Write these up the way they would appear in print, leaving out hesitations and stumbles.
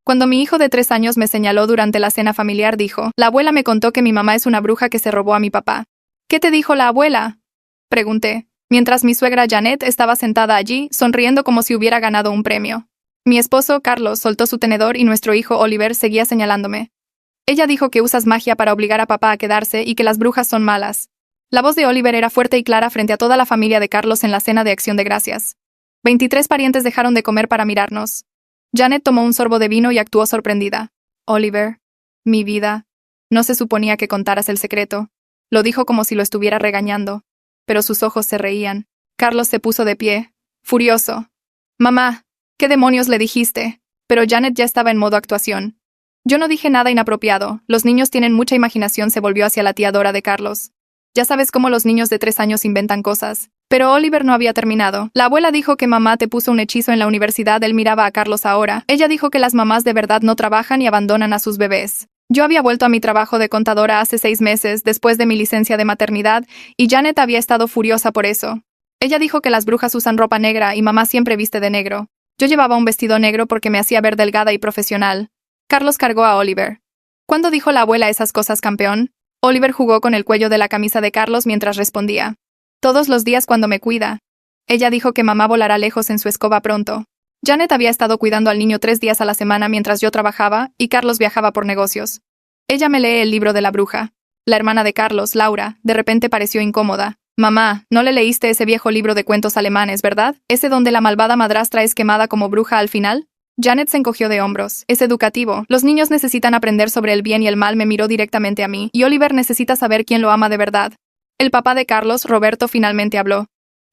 Cuando mi hijo de 3 años me señaló durante la cena familiar, dijo, la abuela me contó que mi mamá es una bruja que se robó a mi papá. ¿Qué te dijo la abuela?, pregunté, mientras mi suegra Janet estaba sentada allí, sonriendo como si hubiera ganado un premio. Mi esposo, Carlos, soltó su tenedor y nuestro hijo Oliver seguía señalándome. Ella dijo que usas magia para obligar a papá a quedarse y que las brujas son malas. La voz de Oliver era fuerte y clara frente a toda la familia de Carlos en la cena de Acción de Gracias. 23 parientes dejaron de comer para mirarnos. Janet tomó un sorbo de vino y actuó sorprendida. Oliver, mi vida, no se suponía que contaras el secreto. Lo dijo como si lo estuviera regañando, pero sus ojos se reían. Carlos se puso de pie, furioso. Mamá, ¿qué demonios le dijiste? Pero Janet ya estaba en modo actuación. Yo no dije nada inapropiado, los niños tienen mucha imaginación, se volvió hacia la tía Dora de Carlos. Ya sabes cómo los niños de 3 años inventan cosas. Pero Oliver no había terminado. La abuela dijo que mamá te puso un hechizo en la universidad, él miraba a Carlos ahora. Ella dijo que las mamás de verdad no trabajan y abandonan a sus bebés. Yo había vuelto a mi trabajo de contadora hace 6 meses, después de mi licencia de maternidad, y Janet había estado furiosa por eso. Ella dijo que las brujas usan ropa negra y mamá siempre viste de negro. Yo llevaba un vestido negro porque me hacía ver delgada y profesional. Carlos cargó a Oliver. ¿Cuándo dijo la abuela esas cosas, campeón? Oliver jugó con el cuello de la camisa de Carlos mientras respondía. Todos los días cuando me cuida. Ella dijo que mamá volará lejos en su escoba pronto. Janet había estado cuidando al niño 3 días a la semana mientras yo trabajaba, y Carlos viajaba por negocios. Ella me lee el libro de la bruja. La hermana de Carlos, Laura, de repente pareció incómoda. Mamá, ¿no le leíste ese viejo libro de cuentos alemanes, verdad? ¿Ese donde la malvada madrastra es quemada como bruja al final? Janet se encogió de hombros. Es educativo. Los niños necesitan aprender sobre el bien y el mal. Me miró directamente a mí, y Oliver necesita saber quién lo ama de verdad. El papá de Carlos, Roberto, finalmente habló.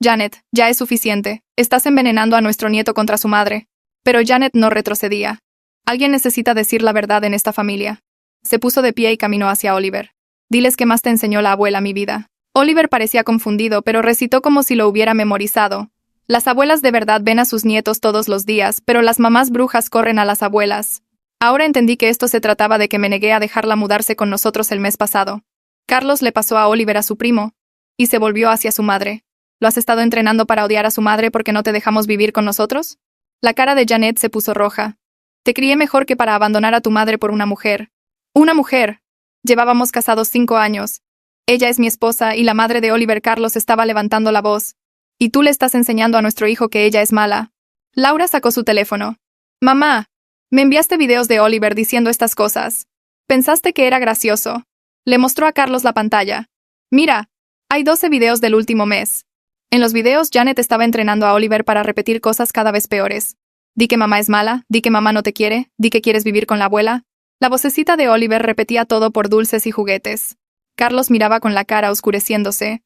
Janet, ya es suficiente. Estás envenenando a nuestro nieto contra su madre. Pero Janet no retrocedía. Alguien necesita decir la verdad en esta familia. Se puso de pie y caminó hacia Oliver. Diles qué más te enseñó la abuela, mi vida. Oliver parecía confundido, pero recitó como si lo hubiera memorizado. Las abuelas de verdad ven a sus nietos todos los días, pero las mamás brujas corren a las abuelas. Ahora entendí que esto se trataba de que me negué a dejarla mudarse con nosotros el mes pasado. Carlos le pasó a Oliver a su primo, y se volvió hacia su madre. ¿Lo has estado entrenando para odiar a su madre porque no te dejamos vivir con nosotros? La cara de Janet se puso roja. Te crié mejor que para abandonar a tu madre por una mujer. ¡Una mujer! Llevábamos casados 5 años. Ella es mi esposa y la madre de Oliver. Carlos estaba levantando la voz. Y tú le estás enseñando a nuestro hijo que ella es mala. Laura sacó su teléfono. Mamá, me enviaste videos de Oliver diciendo estas cosas. ¿Pensaste que era gracioso? Le mostró a Carlos la pantalla. Mira, hay 12 videos del último mes. En los videos Janet estaba entrenando a Oliver para repetir cosas cada vez peores. Di que mamá es mala, di que mamá no te quiere, di que quieres vivir con la abuela. La vocecita de Oliver repetía todo por dulces y juguetes. Carlos miraba con la cara oscureciéndose.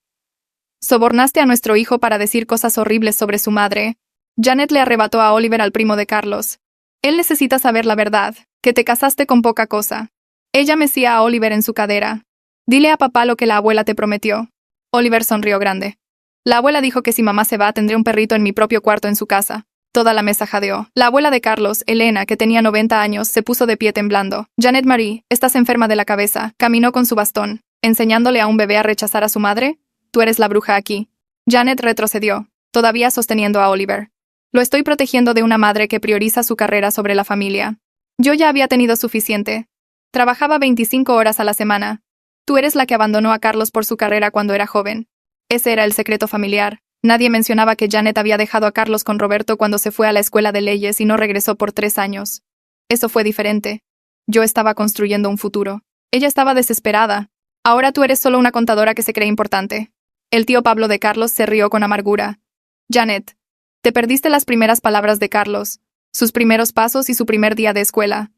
Sobornaste a nuestro hijo para decir cosas horribles sobre su madre. Janet le arrebató a Oliver al primo de Carlos. Él necesita saber la verdad, que te casaste con poca cosa. Ella mecía a Oliver en su cadera. Dile a papá lo que la abuela te prometió. Oliver sonrió grande. La abuela dijo que si mamá se va tendré un perrito en mi propio cuarto en su casa. Toda la mesa jadeó. La abuela de Carlos, Elena, que tenía 90 años, se puso de pie temblando. Janet Marie, estás enferma de la cabeza. Caminó con su bastón, enseñándole a un bebé a rechazar a su madre. Tú eres la bruja aquí. Janet retrocedió, todavía sosteniendo a Oliver. Lo estoy protegiendo de una madre que prioriza su carrera sobre la familia. Yo ya había tenido suficiente. Trabajaba 25 horas a la semana. Tú eres la que abandonó a Carlos por su carrera cuando era joven. Ese era el secreto familiar. Nadie mencionaba que Janet había dejado a Carlos con Roberto cuando se fue a la escuela de leyes y no regresó por 3 años. Eso fue diferente. Yo estaba construyendo un futuro. Ella estaba desesperada. Ahora tú eres solo una contadora que se cree importante. El tío Pablo de Carlos se rió con amargura. Janet, te perdiste las primeras palabras de Carlos, sus primeros pasos y su primer día de escuela.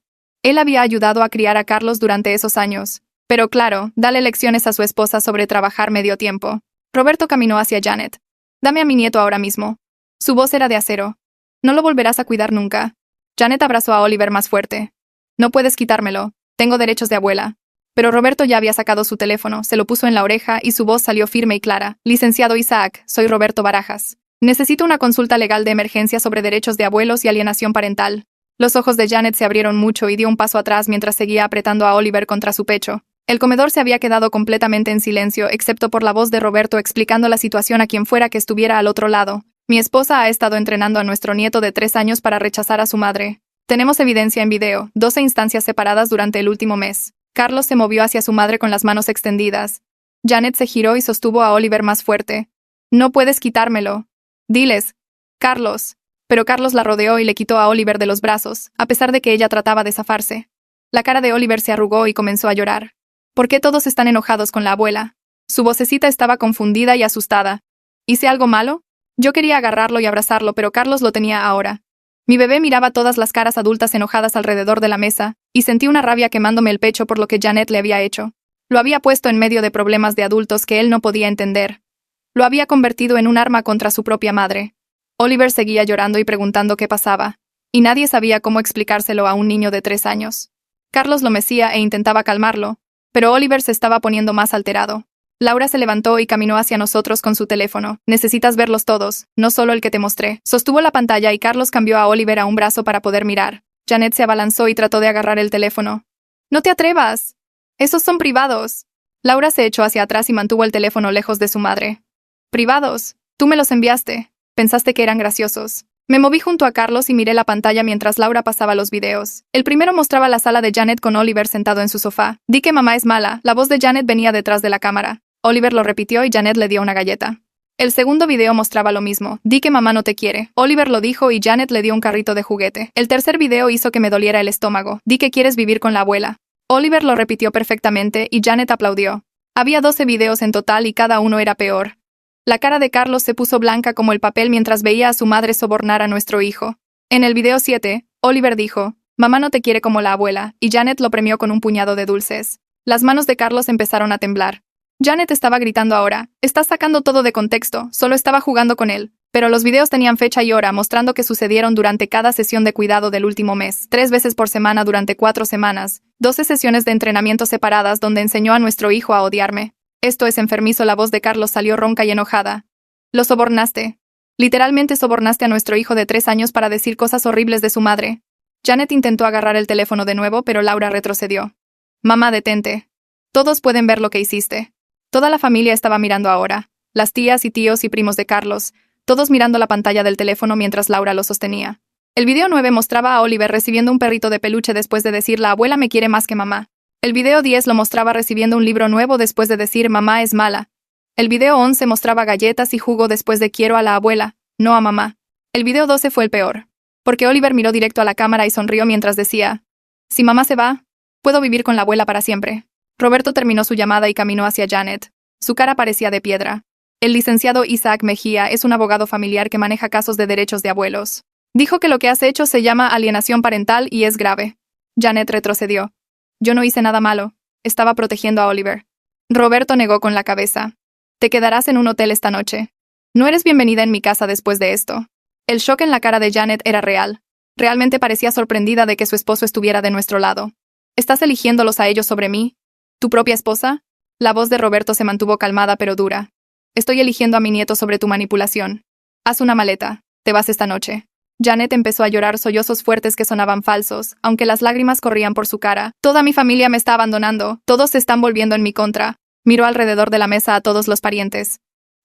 Él había ayudado a criar a Carlos durante esos años. Pero claro, dale lecciones a su esposa sobre trabajar medio tiempo. Roberto caminó hacia Janet. Dame a mi nieto ahora mismo. Su voz era de acero. No lo volverás a cuidar nunca. Janet abrazó a Oliver más fuerte. No puedes quitármelo. Tengo derechos de abuela. Pero Roberto ya había sacado su teléfono, se lo puso en la oreja y su voz salió firme y clara. Licenciado Isaac, soy Roberto Barajas. Necesito una consulta legal de emergencia sobre derechos de abuelos y alienación parental. Los ojos de Janet se abrieron mucho y dio un paso atrás mientras seguía apretando a Oliver contra su pecho. El comedor se había quedado completamente en silencio, excepto por la voz de Roberto explicando la situación a quien fuera que estuviera al otro lado. Mi esposa ha estado entrenando a nuestro nieto de 3 años para rechazar a su madre. Tenemos evidencia en video, 12 instancias separadas durante el último mes. Carlos se movió hacia su madre con las manos extendidas. Janet se giró y sostuvo a Oliver más fuerte. No puedes quitármelo. Diles, Carlos. Pero Carlos la rodeó y le quitó a Oliver de los brazos, a pesar de que ella trataba de zafarse. La cara de Oliver se arrugó y comenzó a llorar. ¿Por qué todos están enojados con la abuela? Su vocecita estaba confundida y asustada. ¿Hice algo malo? Yo quería agarrarlo y abrazarlo, pero Carlos lo tenía ahora. Mi bebé miraba todas las caras adultas enojadas alrededor de la mesa, y sentí una rabia quemándome el pecho por lo que Janet le había hecho. Lo había puesto en medio de problemas de adultos que él no podía entender. Lo había convertido en un arma contra su propia madre. Oliver seguía llorando y preguntando qué pasaba, y nadie sabía cómo explicárselo a un niño de 3 años. Carlos lo mecía e intentaba calmarlo, pero Oliver se estaba poniendo más alterado. Laura se levantó y caminó hacia nosotros con su teléfono. Necesitas verlos todos, no solo el que te mostré. Sostuvo la pantalla y Carlos cambió a Oliver a un brazo para poder mirar. Janet se abalanzó y trató de agarrar el teléfono. ¡No te atrevas! ¡Esos son privados! Laura se echó hacia atrás y mantuvo el teléfono lejos de su madre. ¿Privados? Tú me los enviaste. Pensaste que eran graciosos. Me moví junto a Carlos y miré la pantalla mientras Laura pasaba los videos. El primero mostraba la sala de Janet con Oliver sentado en su sofá. Di que mamá es mala. La voz de Janet venía detrás de la cámara. Oliver lo repitió y Janet le dio una galleta. El segundo video mostraba lo mismo. Di que mamá no te quiere. Oliver lo dijo y Janet le dio un carrito de juguete. El tercer video hizo que me doliera el estómago. Di que quieres vivir con la abuela. Oliver lo repitió perfectamente y Janet aplaudió. Había 12 videos en total y cada uno era peor. La cara de Carlos se puso blanca como el papel mientras veía a su madre sobornar a nuestro hijo. En el video 7, Oliver dijo, mamá no te quiere como la abuela, y Janet lo premió con un puñado de dulces. Las manos de Carlos empezaron a temblar. Janet estaba gritando ahora, estás sacando todo de contexto, solo estaba jugando con él. Pero los videos tenían fecha y hora mostrando que sucedieron durante cada sesión de cuidado del último mes, 3 veces por semana durante 4 semanas, 12 sesiones de entrenamiento separadas donde enseñó a nuestro hijo a odiarme. Esto es enfermizo. La voz de Carlos salió ronca y enojada. Lo sobornaste. Literalmente sobornaste a nuestro hijo de 3 años para decir cosas horribles de su madre. Janet intentó agarrar el teléfono de nuevo, pero Laura retrocedió. Mamá, detente. Todos pueden ver lo que hiciste. Toda la familia estaba mirando ahora. Las tías y tíos y primos de Carlos, todos mirando la pantalla del teléfono mientras Laura lo sostenía. El video 9 mostraba a Oliver recibiendo un perrito de peluche después de decir la abuela me quiere más que mamá. El video 10 lo mostraba recibiendo un libro nuevo después de decir mamá es mala. El video 11 mostraba galletas y jugo después de quiero a la abuela, no a mamá. El video 12 fue el peor, porque Oliver miró directo a la cámara y sonrió mientras decía, si mamá se va, puedo vivir con la abuela para siempre. Roberto terminó su llamada y caminó hacia Janet. Su cara parecía de piedra. El licenciado Isaac Mejía es un abogado familiar que maneja casos de derechos de abuelos. Dijo que lo que has hecho se llama alienación parental y es grave. Janet retrocedió. Yo no hice nada malo. Estaba protegiendo a Oliver. Roberto negó con la cabeza. Te quedarás en un hotel esta noche. No eres bienvenida en mi casa después de esto. El shock en la cara de Janet era real. Realmente parecía sorprendida de que su esposo estuviera de nuestro lado. ¿Estás eligiéndolos a ellos sobre mí? ¿Tu propia esposa? La voz de Roberto se mantuvo calmada pero dura. Estoy eligiendo a mi nieto sobre tu manipulación. Haz una maleta. Te vas esta noche. Janet empezó a llorar sollozos fuertes que sonaban falsos, aunque las lágrimas corrían por su cara. Toda mi familia me está abandonando. Todos se están volviendo en mi contra. Miró alrededor de la mesa a todos los parientes.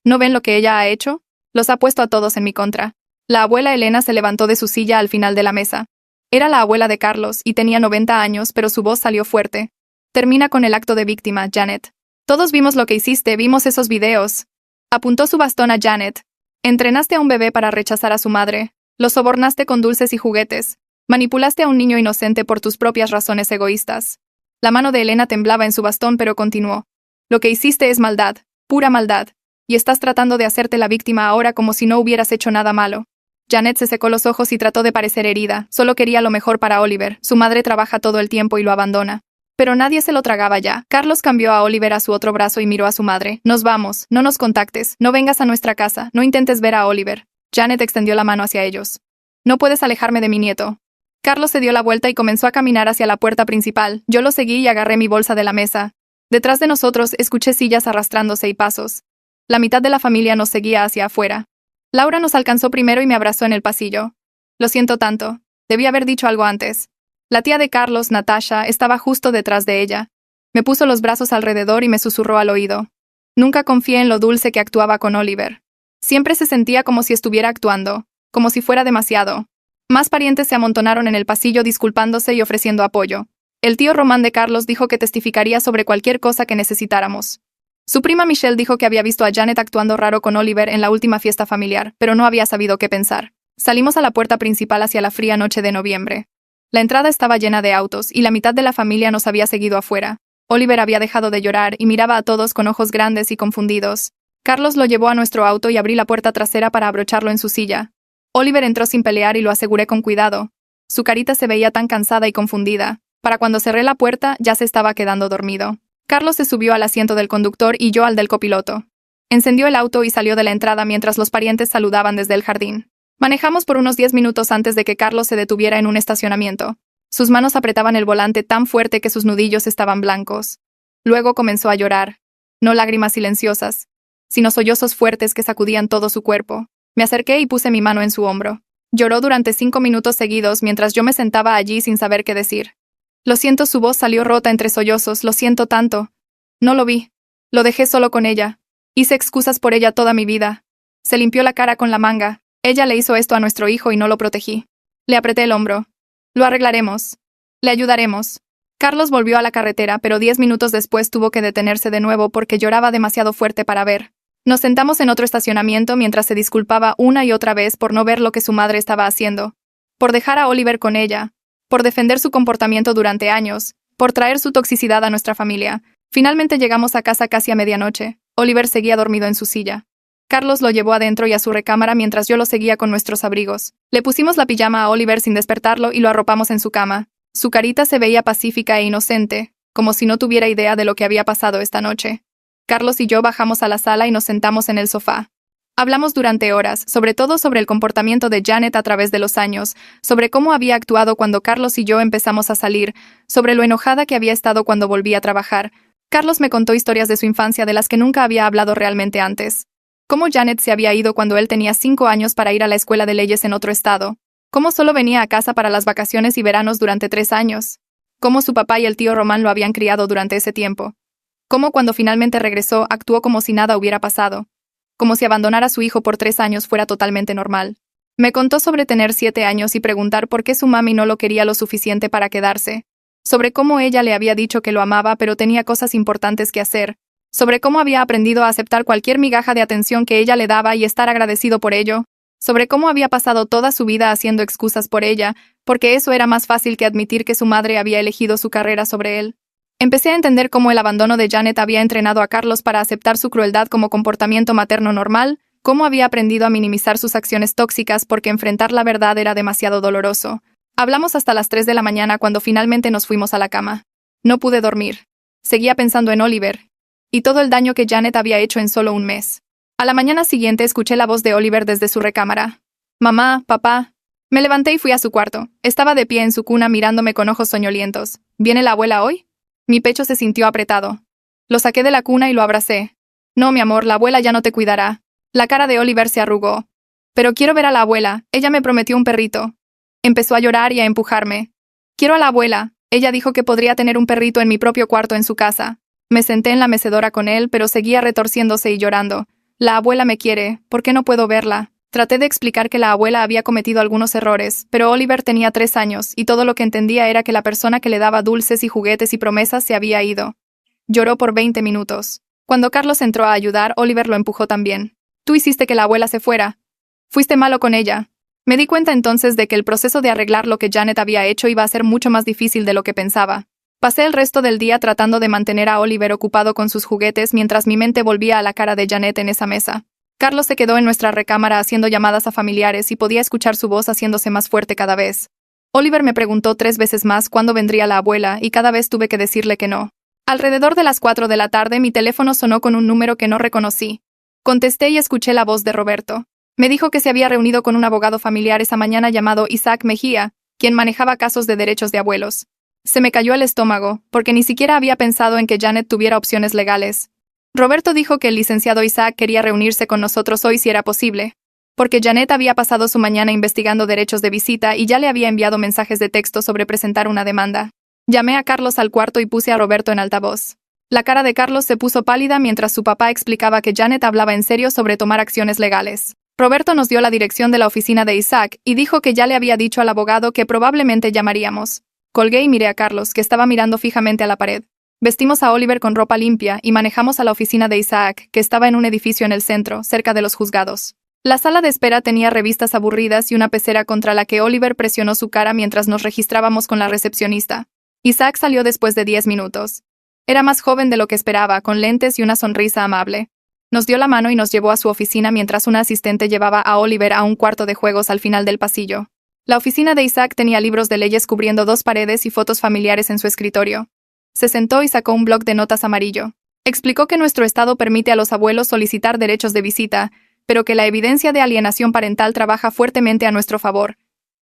¿No ven lo que ella ha hecho? Los ha puesto a todos en mi contra. La abuela Elena se levantó de su silla al final de la mesa. Era la abuela de Carlos y tenía 90 años, pero su voz salió fuerte. Termina con el acto de víctima, Janet. Todos vimos lo que hiciste, vimos esos videos. Apuntó su bastón a Janet. Entrenaste a un bebé para rechazar a su madre. Lo sobornaste con dulces y juguetes. Manipulaste a un niño inocente por tus propias razones egoístas. La mano de Elena temblaba en su bastón, pero continuó. Lo que hiciste es maldad, pura maldad. Y estás tratando de hacerte la víctima ahora como si no hubieras hecho nada malo. Janet se secó los ojos y trató de parecer herida. Solo quería lo mejor para Oliver. Su madre trabaja todo el tiempo y lo abandona. Pero nadie se lo tragaba ya. Carlos cambió a Oliver a su otro brazo y miró a su madre. Nos vamos, no nos contactes, no vengas a nuestra casa, no intentes ver a Oliver. Janet extendió la mano hacia ellos. No puedes alejarme de mi nieto. Carlos se dio la vuelta y comenzó a caminar hacia la puerta principal. Yo lo seguí y agarré mi bolsa de la mesa. Detrás de nosotros escuché sillas arrastrándose y pasos. La mitad de la familia nos seguía hacia afuera. Laura nos alcanzó primero y me abrazó en el pasillo. Lo siento tanto. Debí haber dicho algo antes. La tía de Carlos, Natasha, estaba justo detrás de ella. Me puso los brazos alrededor y me susurró al oído. Nunca confié en lo dulce que actuaba con Oliver. Siempre se sentía como si estuviera actuando, como si fuera demasiado. Más parientes se amontonaron en el pasillo disculpándose y ofreciendo apoyo. El tío Román de Carlos dijo que testificaría sobre cualquier cosa que necesitáramos. Su prima Michelle dijo que había visto a Janet actuando raro con Oliver en la última fiesta familiar, pero no había sabido qué pensar. Salimos a la puerta principal hacia la fría noche de noviembre. La entrada estaba llena de autos, y la mitad de la familia nos había seguido afuera. Oliver había dejado de llorar y miraba a todos con ojos grandes y confundidos. Carlos lo llevó a nuestro auto y abrí la puerta trasera para abrocharlo en su silla. Oliver entró sin pelear y lo aseguré con cuidado. Su carita se veía tan cansada y confundida. Para cuando cerré la puerta, ya se estaba quedando dormido. Carlos se subió al asiento del conductor y yo al del copiloto. Encendió el auto y salió de la entrada mientras los parientes saludaban desde el jardín. Manejamos por unos 10 minutos antes de que Carlos se detuviera en un estacionamiento. Sus manos apretaban el volante tan fuerte que sus nudillos estaban blancos. Luego comenzó a llorar. No lágrimas silenciosas, sino sollozos fuertes que sacudían todo su cuerpo. Me acerqué y puse mi mano en su hombro. Lloró durante 5 minutos seguidos mientras yo me sentaba allí sin saber qué decir. Lo siento, su voz salió rota entre sollozos, lo siento tanto. No lo vi. Lo dejé solo con ella. Hice excusas por ella toda mi vida. Se limpió la cara con la manga. Ella le hizo esto a nuestro hijo y no lo protegí. Le apreté el hombro. Lo arreglaremos. Le ayudaremos. Carlos volvió a la carretera, pero 10 minutos después tuvo que detenerse de nuevo porque lloraba demasiado fuerte para ver. Nos sentamos en otro estacionamiento mientras se disculpaba una y otra vez por no ver lo que su madre estaba haciendo. Por dejar a Oliver con ella. Por defender su comportamiento durante años, por traer su toxicidad a nuestra familia. Finalmente llegamos a casa casi a medianoche. Oliver seguía dormido en su silla. Carlos lo llevó adentro y a su recámara mientras yo lo seguía con nuestros abrigos. Le pusimos la pijama a Oliver sin despertarlo y lo arropamos en su cama. Su carita se veía pacífica e inocente, como si no tuviera idea de lo que había pasado esta noche. Carlos y yo bajamos a la sala y nos sentamos en el sofá. Hablamos durante horas, sobre todo sobre el comportamiento de Janet a través de los años, sobre cómo había actuado cuando Carlos y yo empezamos a salir, sobre lo enojada que había estado cuando volví a trabajar. Carlos me contó historias de su infancia de las que nunca había hablado realmente antes. Cómo Janet se había ido cuando él tenía 5 años para ir a la escuela de leyes en otro estado. Cómo solo venía a casa para las vacaciones y veranos durante 3 años. Cómo su papá y el tío Román lo habían criado durante ese tiempo. Cómo cuando finalmente regresó actuó como si nada hubiera pasado. Como si abandonar a su hijo por 3 años fuera totalmente normal. Me contó sobre tener 7 años y preguntar por qué su mami no lo quería lo suficiente para quedarse. Sobre cómo ella le había dicho que lo amaba pero tenía cosas importantes que hacer. Sobre cómo había aprendido a aceptar cualquier migaja de atención que ella le daba y estar agradecido por ello. Sobre cómo había pasado toda su vida haciendo excusas por ella, porque eso era más fácil que admitir que su madre había elegido su carrera sobre él. Empecé a entender cómo el abandono de Janet había entrenado a Carlos para aceptar su crueldad como comportamiento materno normal, cómo había aprendido a minimizar sus acciones tóxicas porque enfrentar la verdad era demasiado doloroso. Hablamos hasta las 3 de la mañana cuando finalmente nos fuimos a la cama. No pude dormir. Seguía pensando en Oliver y todo el daño que Janet había hecho en solo un mes. A la mañana siguiente escuché la voz de Oliver desde su recámara. «Mamá, papá». Me levanté y fui a su cuarto. Estaba de pie en su cuna mirándome con ojos soñolientos. ¿Viene la abuela hoy? Mi pecho se sintió apretado. Lo saqué de la cuna y lo abracé. «No, mi amor, la abuela ya no te cuidará». La cara de Oliver se arrugó. «Pero quiero ver a la abuela. Ella me prometió un perrito». Empezó a llorar y a empujarme. «Quiero a la abuela. Ella dijo que podría tener un perrito en mi propio cuarto en su casa». Me senté en la mecedora con él, pero seguía retorciéndose y llorando. «La abuela me quiere. ¿Por qué no puedo verla?» Traté de explicar que la abuela había cometido algunos errores, pero Oliver tenía 3 años, y todo lo que entendía era que la persona que le daba dulces y juguetes y promesas se había ido. Lloró por 20 minutos. Cuando Carlos entró a ayudar, Oliver lo empujó también. «Tú hiciste que la abuela se fuera. Fuiste malo con ella». Me di cuenta entonces de que el proceso de arreglar lo que Janet había hecho iba a ser mucho más difícil de lo que pensaba. Pasé el resto del día tratando de mantener a Oliver ocupado con sus juguetes mientras mi mente volvía a la cara de Janet en esa mesa. Carlos se quedó en nuestra recámara haciendo llamadas a familiares y podía escuchar su voz haciéndose más fuerte cada vez. Oliver me preguntó 3 veces más cuándo vendría la abuela y cada vez tuve que decirle que no. Alrededor de las 4 de la tarde mi teléfono sonó con un número que no reconocí. Contesté y escuché la voz de Roberto. Me dijo que se había reunido con un abogado familiar esa mañana llamado Isaac Mejía, quien manejaba casos de derechos de abuelos. Se me cayó el estómago, porque ni siquiera había pensado en que Janet tuviera opciones legales. Roberto dijo que el licenciado Isaac quería reunirse con nosotros hoy si era posible, porque Janet había pasado su mañana investigando derechos de visita y ya le había enviado mensajes de texto sobre presentar una demanda. Llamé a Carlos al cuarto y puse a Roberto en altavoz. La cara de Carlos se puso pálida mientras su papá explicaba que Janet hablaba en serio sobre tomar acciones legales. Roberto nos dio la dirección de la oficina de Isaac y dijo que ya le había dicho al abogado que probablemente llamaríamos. Colgué y miré a Carlos, que estaba mirando fijamente a la pared. Vestimos a Oliver con ropa limpia y manejamos a la oficina de Isaac, que estaba en un edificio en el centro, cerca de los juzgados. La sala de espera tenía revistas aburridas y una pecera contra la que Oliver presionó su cara mientras nos registrábamos con la recepcionista. Isaac salió después de 10 minutos. Era más joven de lo que esperaba, con lentes y una sonrisa amable. Nos dio la mano y nos llevó a su oficina mientras una asistente llevaba a Oliver a un cuarto de juegos al final del pasillo. La oficina de Isaac tenía libros de leyes cubriendo 2 paredes y fotos familiares en su escritorio. Se sentó y sacó un bloc de notas amarillo. Explicó que nuestro estado permite a los abuelos solicitar derechos de visita, pero que la evidencia de alienación parental trabaja fuertemente a nuestro favor.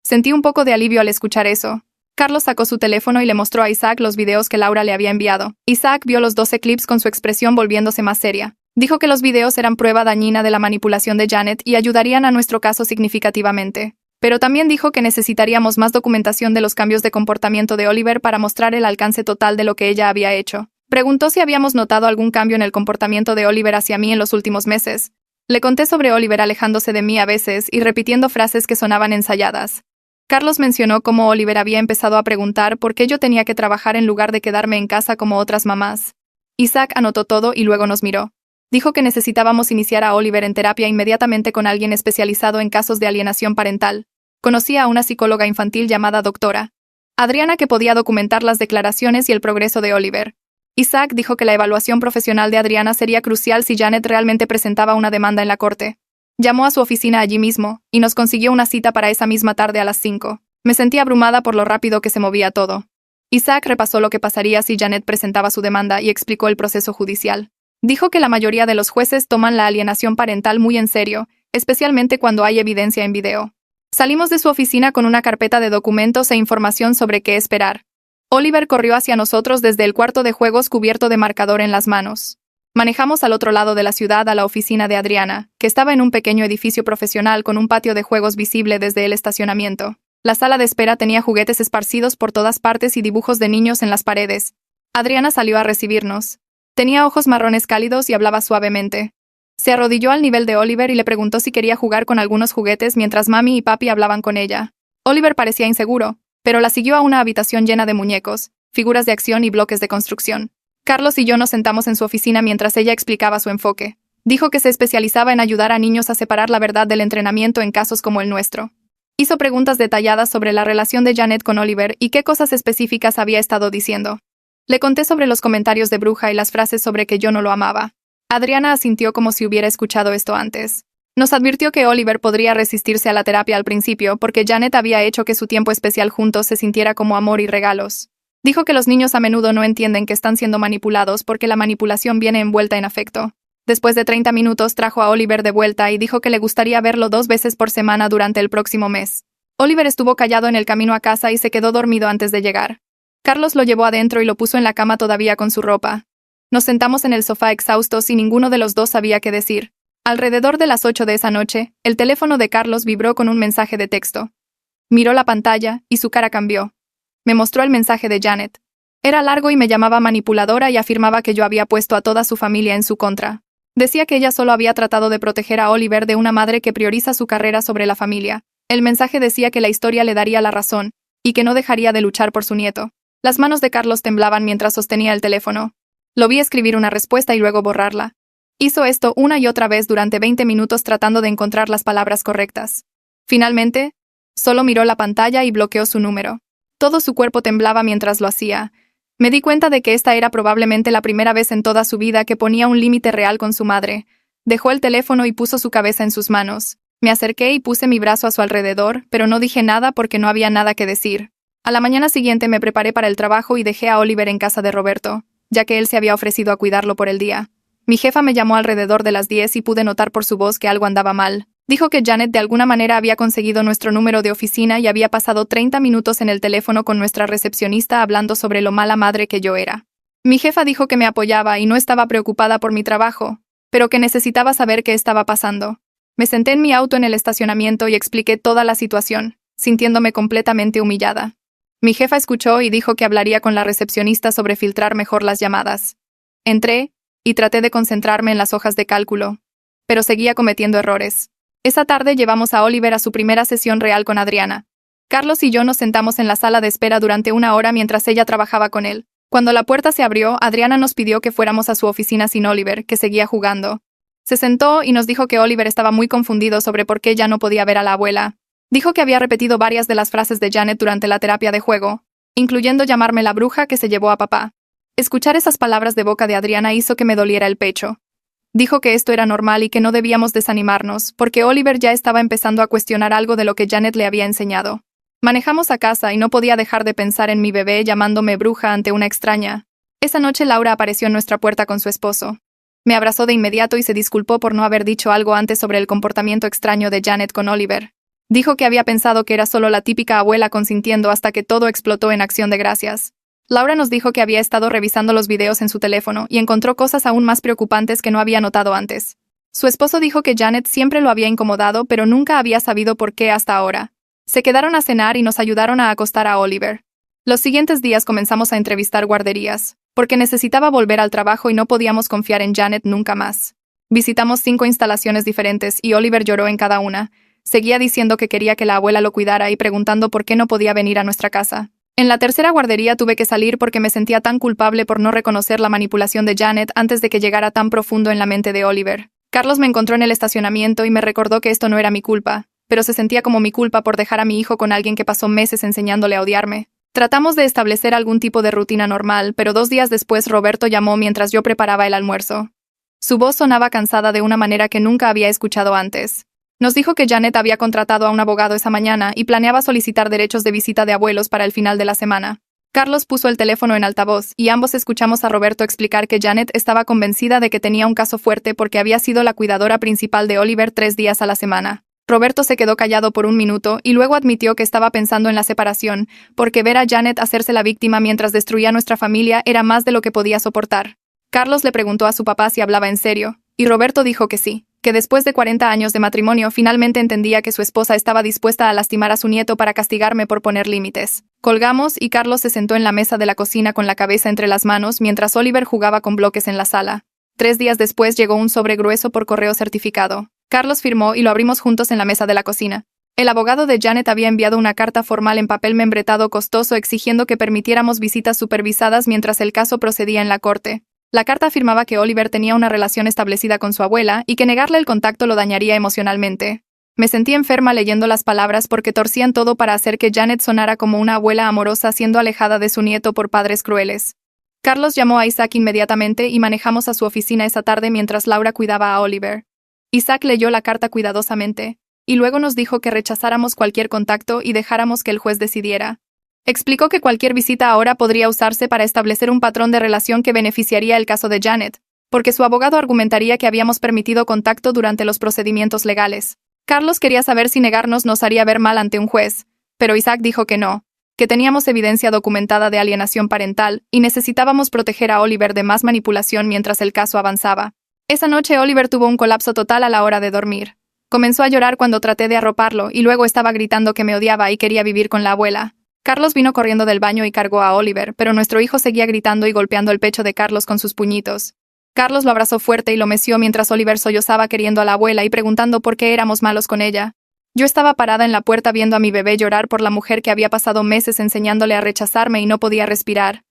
Sentí un poco de alivio al escuchar eso. Carlos sacó su teléfono y le mostró a Isaac los videos que Laura le había enviado. Isaac vio los 12 clips con su expresión volviéndose más seria. Dijo que los videos eran prueba dañina de la manipulación de Janet y ayudarían a nuestro caso significativamente. Pero también dijo que necesitaríamos más documentación de los cambios de comportamiento de Oliver para mostrar el alcance total de lo que ella había hecho. Preguntó si habíamos notado algún cambio en el comportamiento de Oliver hacia mí en los últimos meses. Le conté sobre Oliver alejándose de mí a veces y repitiendo frases que sonaban ensayadas. Carlos mencionó cómo Oliver había empezado a preguntar por qué yo tenía que trabajar en lugar de quedarme en casa como otras mamás. Isaac anotó todo y luego nos miró. Dijo que necesitábamos iniciar a Oliver en terapia inmediatamente con alguien especializado en casos de alienación parental. Conocía a una psicóloga infantil llamada Doctora Adriana que podía documentar las declaraciones y el progreso de Oliver. Isaac dijo que la evaluación profesional de Adriana sería crucial si Janet realmente presentaba una demanda en la corte. Llamó a su oficina allí mismo, y nos consiguió una cita para esa misma tarde a las 5. Me sentí abrumada por lo rápido que se movía todo. Isaac repasó lo que pasaría si Janet presentaba su demanda y explicó el proceso judicial. Dijo que la mayoría de los jueces toman la alienación parental muy en serio, especialmente cuando hay evidencia en video. Salimos de su oficina con una carpeta de documentos e información sobre qué esperar. Oliver corrió hacia nosotros desde el cuarto de juegos cubierto de marcador en las manos. Manejamos al otro lado de la ciudad a la oficina de Adriana, que estaba en un pequeño edificio profesional con un patio de juegos visible desde el estacionamiento. La sala de espera tenía juguetes esparcidos por todas partes y dibujos de niños en las paredes. Adriana salió a recibirnos. Tenía ojos marrones cálidos y hablaba suavemente. Se arrodilló al nivel de Oliver y le preguntó si quería jugar con algunos juguetes mientras mami y papi hablaban con ella. Oliver parecía inseguro, pero la siguió a una habitación llena de muñecos, figuras de acción y bloques de construcción. Carlos y yo nos sentamos en su oficina mientras ella explicaba su enfoque. Dijo que se especializaba en ayudar a niños a separar la verdad del entrenamiento en casos como el nuestro. Hizo preguntas detalladas sobre la relación de Janet con Oliver y qué cosas específicas había estado diciendo. Le conté sobre los comentarios de bruja y las frases sobre que yo no lo amaba. Adriana asintió como si hubiera escuchado esto antes. Nos advirtió que Oliver podría resistirse a la terapia al principio porque Janet había hecho que su tiempo especial juntos se sintiera como amor y regalos. Dijo que los niños a menudo no entienden que están siendo manipulados porque la manipulación viene envuelta en afecto. Después de 30 minutos trajo a Oliver de vuelta y dijo que le gustaría verlo 2 veces por semana durante el próximo mes. Oliver estuvo callado en el camino a casa y se quedó dormido antes de llegar. Carlos lo llevó adentro y lo puso en la cama todavía con su ropa. Nos sentamos en el sofá exhaustos y ninguno de los dos sabía qué decir. Alrededor de las 8 de esa noche, el teléfono de Carlos vibró con un mensaje de texto. Miró la pantalla y su cara cambió. Me mostró el mensaje de Janet. Era largo y me llamaba manipuladora y afirmaba que yo había puesto a toda su familia en su contra. Decía que ella solo había tratado de proteger a Oliver de una madre que prioriza su carrera sobre la familia. El mensaje decía que la historia le daría la razón, y que no dejaría de luchar por su nieto. Las manos de Carlos temblaban mientras sostenía el teléfono. Lo vi escribir una respuesta y luego borrarla. Hizo esto una y otra vez durante 20 minutos tratando de encontrar las palabras correctas. Finalmente, solo miró la pantalla y bloqueó su número. Todo su cuerpo temblaba mientras lo hacía. Me di cuenta de que esta era probablemente la primera vez en toda su vida que ponía un límite real con su madre. Dejó el teléfono y puso su cabeza en sus manos. Me acerqué y puse mi brazo a su alrededor, pero no dije nada porque no había nada que decir. A la mañana siguiente me preparé para el trabajo y dejé a Oliver en casa de Roberto, ya que él se había ofrecido a cuidarlo por el día. Mi jefa me llamó alrededor de las 10 y pude notar por su voz que algo andaba mal. Dijo que Janet de alguna manera había conseguido nuestro número de oficina y había pasado 30 minutos en el teléfono con nuestra recepcionista hablando sobre lo mala madre que yo era. Mi jefa dijo que me apoyaba y no estaba preocupada por mi trabajo, pero que necesitaba saber qué estaba pasando. Me senté en mi auto en el estacionamiento y expliqué toda la situación, sintiéndome completamente humillada. Mi jefa escuchó y dijo que hablaría con la recepcionista sobre filtrar mejor las llamadas. Entré y traté de concentrarme en las hojas de cálculo, pero seguía cometiendo errores. Esa tarde llevamos a Oliver a su primera sesión real con Adriana. Carlos y yo nos sentamos en la sala de espera durante una hora mientras ella trabajaba con él. Cuando la puerta se abrió, Adriana nos pidió que fuéramos a su oficina sin Oliver, que seguía jugando. Se sentó y nos dijo que Oliver estaba muy confundido sobre por qué ya no podía ver a la abuela. Dijo que había repetido varias de las frases de Janet durante la terapia de juego, incluyendo llamarme la bruja que se llevó a papá. Escuchar esas palabras de boca de Adriana hizo que me doliera el pecho. Dijo que esto era normal y que no debíamos desanimarnos, porque Oliver ya estaba empezando a cuestionar algo de lo que Janet le había enseñado. Manejamos a casa y no podía dejar de pensar en mi bebé llamándome bruja ante una extraña. Esa noche Laura apareció en nuestra puerta con su esposo. Me abrazó de inmediato y se disculpó por no haber dicho algo antes sobre el comportamiento extraño de Janet con Oliver. Dijo que había pensado que era solo la típica abuela consintiendo hasta que todo explotó en acción de gracias. Laura nos dijo que había estado revisando los videos en su teléfono y encontró cosas aún más preocupantes que no había notado antes. Su esposo dijo que Janet siempre lo había incomodado, pero nunca había sabido por qué hasta ahora. Se quedaron a cenar y nos ayudaron a acostar a Oliver. Los siguientes días comenzamos a entrevistar guarderías, porque necesitaba volver al trabajo y no podíamos confiar en Janet nunca más. Visitamos 5 instalaciones diferentes y Oliver lloró en cada una. Seguía diciendo que quería que la abuela lo cuidara y preguntando por qué no podía venir a nuestra casa. En la tercera guardería tuve que salir porque me sentía tan culpable por no reconocer la manipulación de Janet antes de que llegara tan profundo en la mente de Oliver. Carlos me encontró en el estacionamiento y me recordó que esto no era mi culpa, pero se sentía como mi culpa por dejar a mi hijo con alguien que pasó meses enseñándole a odiarme. Tratamos de establecer algún tipo de rutina normal, pero 2 días después Roberto llamó mientras yo preparaba el almuerzo. Su voz sonaba cansada de una manera que nunca había escuchado antes. Nos dijo que Janet había contratado a un abogado esa mañana y planeaba solicitar derechos de visita de abuelos para el final de la semana. Carlos puso el teléfono en altavoz y ambos escuchamos a Roberto explicar que Janet estaba convencida de que tenía un caso fuerte porque había sido la cuidadora principal de Oliver 3 días a la semana. Roberto se quedó callado por un minuto y luego admitió que estaba pensando en la separación, porque ver a Janet hacerse la víctima mientras destruía nuestra familia era más de lo que podía soportar. Carlos le preguntó a su papá si hablaba en serio, y Roberto dijo que sí, que después de 40 años de matrimonio finalmente entendía que su esposa estaba dispuesta a lastimar a su nieto para castigarme por poner límites. Colgamos y Carlos se sentó en la mesa de la cocina con la cabeza entre las manos mientras Oliver jugaba con bloques en la sala. 3 días después llegó un sobre grueso por correo certificado. Carlos firmó y lo abrimos juntos en la mesa de la cocina. El abogado de Janet había enviado una carta formal en papel membretado costoso exigiendo que permitiéramos visitas supervisadas mientras el caso procedía en la corte. La carta afirmaba que Oliver tenía una relación establecida con su abuela y que negarle el contacto lo dañaría emocionalmente. Me sentí enferma leyendo las palabras porque torcían todo para hacer que Janet sonara como una abuela amorosa siendo alejada de su nieto por padres crueles. Carlos llamó a Isaac inmediatamente y manejamos a su oficina esa tarde mientras Laura cuidaba a Oliver. Isaac leyó la carta cuidadosamente, y luego nos dijo que rechazáramos cualquier contacto y dejáramos que el juez decidiera. Explicó que cualquier visita ahora podría usarse para establecer un patrón de relación que beneficiaría el caso de Janet, porque su abogado argumentaría que habíamos permitido contacto durante los procedimientos legales. Carlos quería saber si negarnos nos haría ver mal ante un juez, pero Isaac dijo que no, que teníamos evidencia documentada de alienación parental y necesitábamos proteger a Oliver de más manipulación mientras el caso avanzaba. Esa noche Oliver tuvo un colapso total a la hora de dormir. Comenzó a llorar cuando traté de arroparlo y luego estaba gritando que me odiaba y quería vivir con la abuela. Carlos vino corriendo del baño y cargó a Oliver, pero nuestro hijo seguía gritando y golpeando el pecho de Carlos con sus puñitos. Carlos lo abrazó fuerte y lo meció mientras Oliver sollozaba queriendo a la abuela y preguntando por qué éramos malos con ella. Yo estaba parada en la puerta viendo a mi bebé llorar por la mujer que había pasado meses enseñándole a rechazarme y no podía respirar.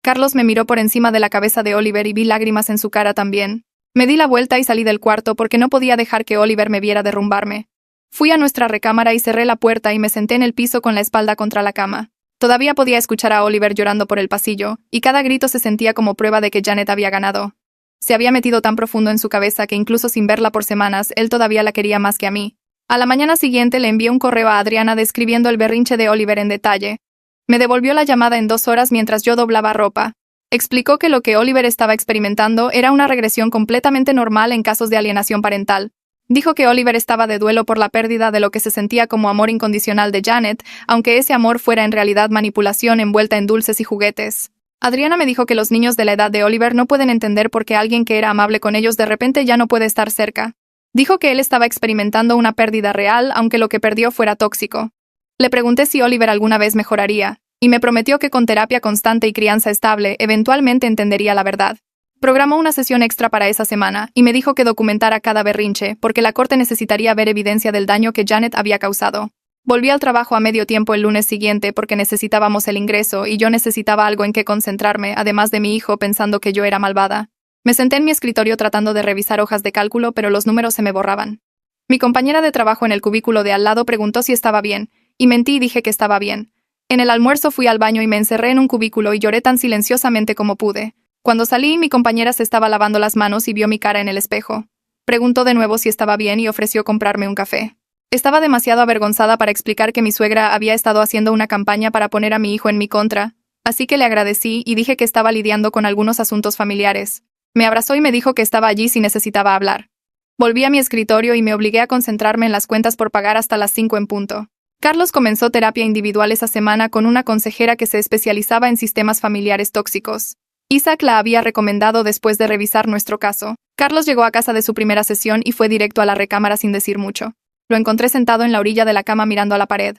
Carlos me miró por encima de la cabeza de Oliver y vi lágrimas en su cara también. Me di la vuelta y salí del cuarto porque no podía dejar que Oliver me viera derrumbarme. Fui a nuestra recámara y cerré la puerta y me senté en el piso con la espalda contra la cama. Todavía podía escuchar a Oliver llorando por el pasillo, y cada grito se sentía como prueba de que Janet había ganado. Se había metido tan profundo en su cabeza que incluso sin verla por semanas, él todavía la quería más que a mí. A la mañana siguiente le envié un correo a Adriana describiendo el berrinche de Oliver en detalle. Me devolvió la llamada en 2 horas mientras yo doblaba ropa. Explicó que lo que Oliver estaba experimentando era una regresión completamente normal en casos de alienación parental. Dijo que Oliver estaba de duelo por la pérdida de lo que se sentía como amor incondicional de Janet, aunque ese amor fuera en realidad manipulación envuelta en dulces y juguetes. Adriana me dijo que los niños de la edad de Oliver no pueden entender por qué alguien que era amable con ellos de repente ya no puede estar cerca. Dijo que él estaba experimentando una pérdida real, aunque lo que perdió fuera tóxico. Le pregunté si Oliver alguna vez mejoraría, y me prometió que con terapia constante y crianza estable eventualmente entendería la verdad. Programó una sesión extra para esa semana y me dijo que documentara cada berrinche, porque la corte necesitaría ver evidencia del daño que Janet había causado. Volví al trabajo a medio tiempo el lunes siguiente porque necesitábamos el ingreso y yo necesitaba algo en que concentrarme, además de mi hijo pensando que yo era malvada. Me senté en mi escritorio tratando de revisar hojas de cálculo, pero los números se me borraban. Mi compañera de trabajo en el cubículo de al lado preguntó si estaba bien, y mentí y dije que estaba bien. En el almuerzo fui al baño y me encerré en un cubículo y lloré tan silenciosamente como pude. Cuando salí, mi compañera se estaba lavando las manos y vio mi cara en el espejo. Preguntó de nuevo si estaba bien y ofreció comprarme un café. Estaba demasiado avergonzada para explicar que mi suegra había estado haciendo una campaña para poner a mi hijo en mi contra, así que le agradecí y dije que estaba lidiando con algunos asuntos familiares. Me abrazó y me dijo que estaba allí si necesitaba hablar. Volví a mi escritorio y me obligué a concentrarme en las cuentas por pagar hasta las 5 en punto. Carlos comenzó terapia individual esa semana con una consejera que se especializaba en sistemas familiares tóxicos. Isaac la había recomendado después de revisar nuestro caso. Carlos llegó a casa de su primera sesión y fue directo a la recámara sin decir mucho. Lo encontré sentado en la orilla de la cama mirando a la pared.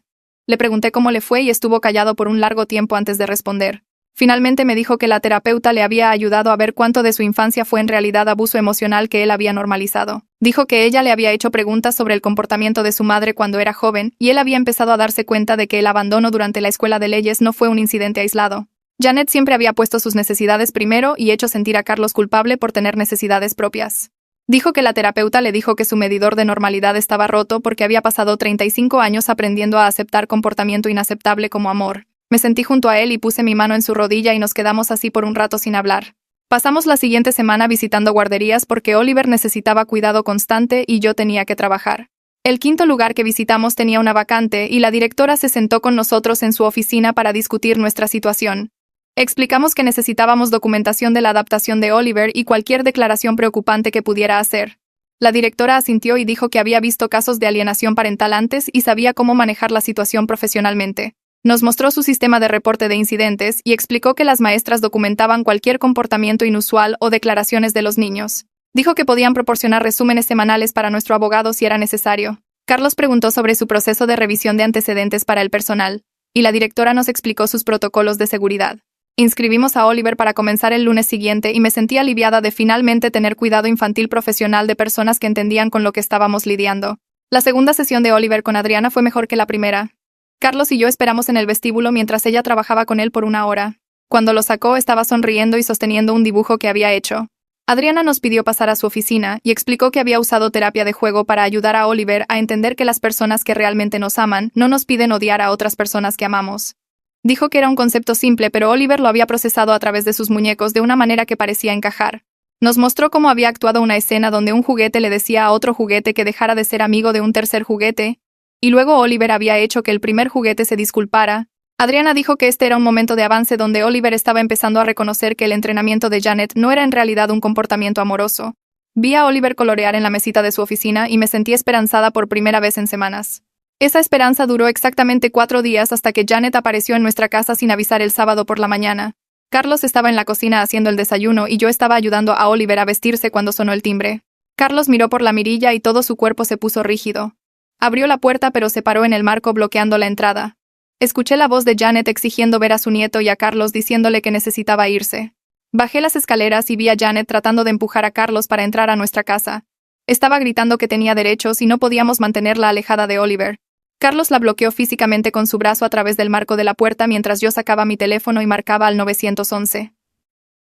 Le pregunté cómo le fue y estuvo callado por un largo tiempo antes de responder. Finalmente me dijo que la terapeuta le había ayudado a ver cuánto de su infancia fue en realidad abuso emocional que él había normalizado. Dijo que ella le había hecho preguntas sobre el comportamiento de su madre cuando era joven y él había empezado a darse cuenta de que el abandono durante la escuela de leyes no fue un incidente aislado. Janet siempre había puesto sus necesidades primero y hecho sentir a Carlos culpable por tener necesidades propias. Dijo que la terapeuta le dijo que su medidor de normalidad estaba roto porque había pasado 35 años aprendiendo a aceptar comportamiento inaceptable como amor. Me sentí junto a él y puse mi mano en su rodilla y nos quedamos así por un rato sin hablar. Pasamos la siguiente semana visitando guarderías porque Oliver necesitaba cuidado constante y yo tenía que trabajar. El quinto lugar que visitamos tenía una vacante y la directora se sentó con nosotros en su oficina para discutir nuestra situación. Explicamos que necesitábamos documentación de la adaptación de Oliver y cualquier declaración preocupante que pudiera hacer. La directora asintió y dijo que había visto casos de alienación parental antes y sabía cómo manejar la situación profesionalmente. Nos mostró su sistema de reporte de incidentes y explicó que las maestras documentaban cualquier comportamiento inusual o declaraciones de los niños. Dijo que podían proporcionar resúmenes semanales para nuestro abogado si era necesario. Carlos preguntó sobre su proceso de revisión de antecedentes para el personal, y la directora nos explicó sus protocolos de seguridad. Inscribimos a Oliver para comenzar el lunes siguiente y me sentí aliviada de finalmente tener cuidado infantil profesional de personas que entendían con lo que estábamos lidiando. La segunda sesión de Oliver con Adriana fue mejor que la primera. Carlos y yo esperamos en el vestíbulo mientras ella trabajaba con él por una hora. Cuando lo sacó, estaba sonriendo y sosteniendo un dibujo que había hecho. Adriana nos pidió pasar a su oficina y explicó que había usado terapia de juego para ayudar a Oliver a entender que las personas que realmente nos aman no nos piden odiar a otras personas que amamos. Dijo que era un concepto simple, pero Oliver lo había procesado a través de sus muñecos de una manera que parecía encajar. Nos mostró cómo había actuado una escena donde un juguete le decía a otro juguete que dejara de ser amigo de un tercer juguete, y luego Oliver había hecho que el primer juguete se disculpara. Adriana dijo que este era un momento de avance donde Oliver estaba empezando a reconocer que el entrenamiento de Janet no era en realidad un comportamiento amoroso. Vi a Oliver colorear en la mesita de su oficina y me sentí esperanzada por primera vez en semanas. Esa esperanza duró exactamente 4 días hasta que Janet apareció en nuestra casa sin avisar el sábado por la mañana. Carlos estaba en la cocina haciendo el desayuno y yo estaba ayudando a Oliver a vestirse cuando sonó el timbre. Carlos miró por la mirilla y todo su cuerpo se puso rígido. Abrió la puerta pero se paró en el marco bloqueando la entrada. Escuché la voz de Janet exigiendo ver a su nieto y a Carlos diciéndole que necesitaba irse. Bajé las escaleras y vi a Janet tratando de empujar a Carlos para entrar a nuestra casa. Estaba gritando que tenía derechos y no podíamos mantenerla alejada de Oliver. Carlos la bloqueó físicamente con su brazo a través del marco de la puerta mientras yo sacaba mi teléfono y marcaba al 911.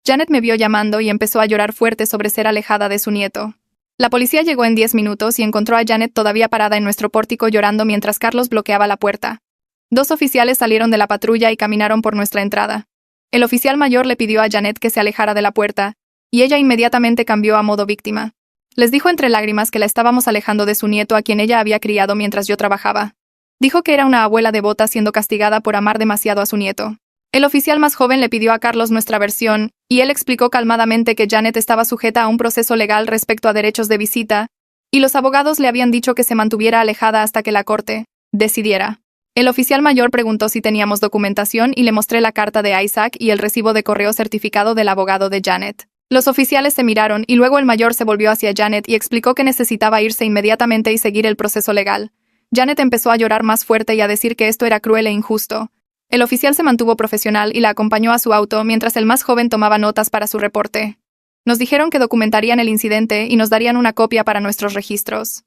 Janet me vio llamando y empezó a llorar fuerte sobre ser alejada de su nieto. La policía llegó en 10 minutos y encontró a Janet todavía parada en nuestro pórtico llorando mientras Carlos bloqueaba la puerta. 2 oficiales salieron de la patrulla y caminaron por nuestra entrada. El oficial mayor le pidió a Janet que se alejara de la puerta, y ella inmediatamente cambió a modo víctima. Les dijo entre lágrimas que la estábamos alejando de su nieto a quien ella había criado mientras yo trabajaba. Dijo que era una abuela devota siendo castigada por amar demasiado a su nieto. El oficial más joven le pidió a Carlos nuestra versión, y él explicó calmadamente que Janet estaba sujeta a un proceso legal respecto a derechos de visita, y los abogados le habían dicho que se mantuviera alejada hasta que la corte decidiera. El oficial mayor preguntó si teníamos documentación y le mostré la carta de Isaac y el recibo de correo certificado del abogado de Janet. Los oficiales se miraron y luego el mayor se volvió hacia Janet y explicó que necesitaba irse inmediatamente y seguir el proceso legal. Janet empezó a llorar más fuerte y a decir que esto era cruel e injusto. El oficial se mantuvo profesional y la acompañó a su auto mientras el más joven tomaba notas para su reporte. Nos dijeron que documentarían el incidente y nos darían una copia para nuestros registros.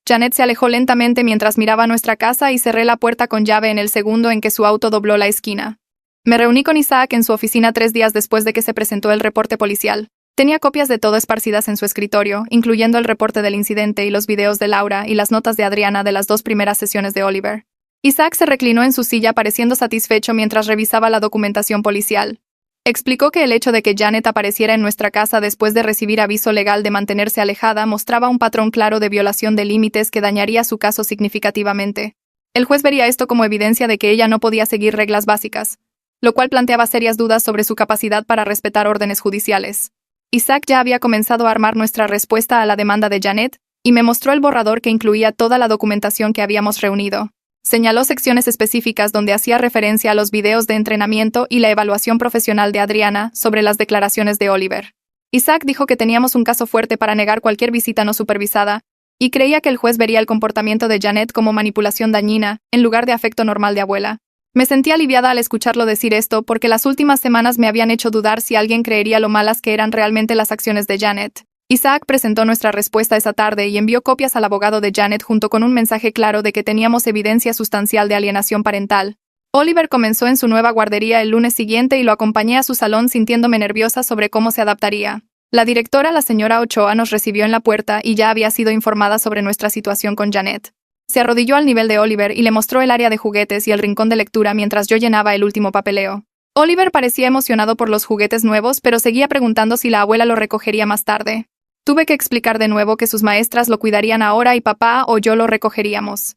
Janet se alejó lentamente mientras miraba nuestra casa y cerré la puerta con llave en el segundo en que su auto dobló la esquina. Me reuní con Isaac en su oficina 3 días después de que se presentó el reporte policial. Tenía copias de todo esparcidas en su escritorio, incluyendo el reporte del incidente y los videos de Laura y las notas de Adriana de las 2 primeras sesiones de Oliver. Isaac se reclinó en su silla pareciendo satisfecho mientras revisaba la documentación policial. Explicó que el hecho de que Janet apareciera en nuestra casa después de recibir aviso legal de mantenerse alejada mostraba un patrón claro de violación de límites que dañaría su caso significativamente. El juez vería esto como evidencia de que ella no podía seguir reglas básicas, lo cual planteaba serias dudas sobre su capacidad para respetar órdenes judiciales. Isaac ya había comenzado a armar nuestra respuesta a la demanda de Janet, y me mostró el borrador que incluía toda la documentación que habíamos reunido. Señaló secciones específicas donde hacía referencia a los videos de entrenamiento y la evaluación profesional de Adriana sobre las declaraciones de Oliver. Isaac dijo que teníamos un caso fuerte para negar cualquier visita no supervisada, y creía que el juez vería el comportamiento de Janet como manipulación dañina, en lugar de afecto normal de abuela. Me sentí aliviada al escucharlo decir esto porque las últimas semanas me habían hecho dudar si alguien creería lo malas que eran realmente las acciones de Janet. Isaac presentó nuestra respuesta esa tarde y envió copias al abogado de Janet junto con un mensaje claro de que teníamos evidencia sustancial de alienación parental. Oliver comenzó en su nueva guardería el lunes siguiente y lo acompañé a su salón sintiéndome nerviosa sobre cómo se adaptaría. La directora, la señora Ochoa, nos recibió en la puerta y ya había sido informada sobre nuestra situación con Janet. Se arrodilló al nivel de Oliver y le mostró el área de juguetes y el rincón de lectura mientras yo llenaba el último papeleo. Oliver parecía emocionado por los juguetes nuevos, pero seguía preguntando si la abuela lo recogería más tarde. Tuve que explicar de nuevo que sus maestras lo cuidarían ahora y papá o yo lo recogeríamos.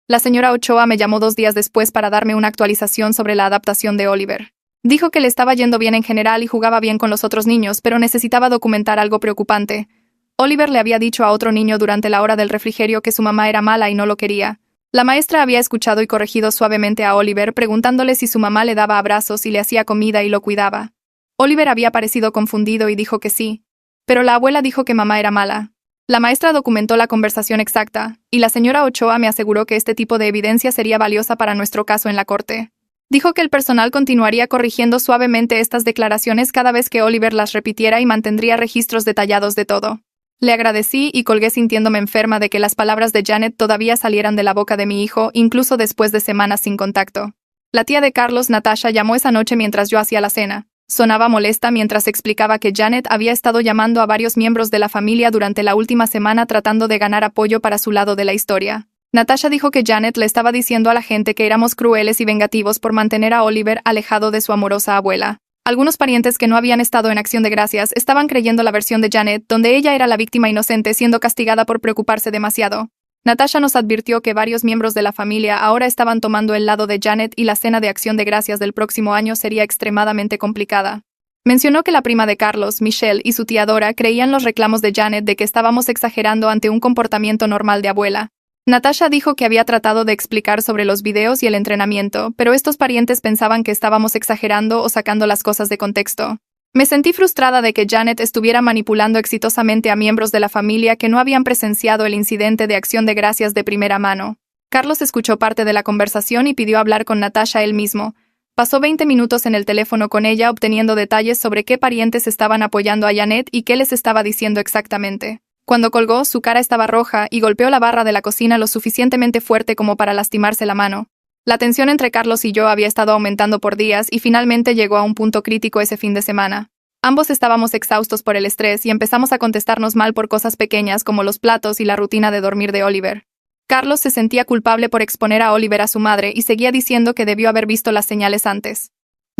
La señora Ochoa me llamó 2 días después para darme una actualización sobre la adaptación de Oliver. Dijo que le estaba yendo bien en general y jugaba bien con los otros niños, pero necesitaba documentar algo preocupante. Oliver le había dicho a otro niño durante la hora del refrigerio que su mamá era mala y no lo quería. La maestra había escuchado y corregido suavemente a Oliver, preguntándole si su mamá le daba abrazos y le hacía comida y lo cuidaba. Oliver había parecido confundido y dijo que sí. Pero la abuela dijo que mamá era mala. La maestra documentó la conversación exacta, y la señora Ochoa me aseguró que este tipo de evidencia sería valiosa para nuestro caso en la corte. Dijo que el personal continuaría corrigiendo suavemente estas declaraciones cada vez que Oliver las repitiera y mantendría registros detallados de todo. Le agradecí y colgué sintiéndome enferma de que las palabras de Janet todavía salieran de la boca de mi hijo, incluso después de semanas sin contacto. La tía de Carlos, Natasha, llamó esa noche mientras yo hacía la cena. Sonaba molesta mientras explicaba que Janet había estado llamando a varios miembros de la familia durante la última semana tratando de ganar apoyo para su lado de la historia. Natasha dijo que Janet le estaba diciendo a la gente que éramos crueles y vengativos por mantener a Oliver alejado de su amorosa abuela. Algunos parientes que no habían estado en Acción de Gracias estaban creyendo la versión de Janet, donde ella era la víctima inocente siendo castigada por preocuparse demasiado. Natasha nos advirtió que varios miembros de la familia ahora estaban tomando el lado de Janet y la cena de Acción de Gracias del próximo año sería extremadamente complicada. Mencionó que la prima de Carlos, Michelle, y su tía Dora creían los reclamos de Janet de que estábamos exagerando ante un comportamiento normal de abuela. Natasha dijo que había tratado de explicar sobre los videos y el entrenamiento, pero estos parientes pensaban que estábamos exagerando o sacando las cosas de contexto. Me sentí frustrada de que Janet estuviera manipulando exitosamente a miembros de la familia que no habían presenciado el incidente de Acción de Gracias de primera mano. Carlos escuchó parte de la conversación y pidió hablar con Natasha él mismo. Pasó 20 minutos en el teléfono con ella obteniendo detalles sobre qué parientes estaban apoyando a Janet y qué les estaba diciendo exactamente. Cuando colgó, su cara estaba roja y golpeó la barra de la cocina lo suficientemente fuerte como para lastimarse la mano. La tensión entre Carlos y yo había estado aumentando por días y finalmente llegó a un punto crítico ese fin de semana. Ambos estábamos exhaustos por el estrés y empezamos a contestarnos mal por cosas pequeñas como los platos y la rutina de dormir de Oliver. Carlos se sentía culpable por exponer a Oliver a su madre y seguía diciendo que debió haber visto las señales antes.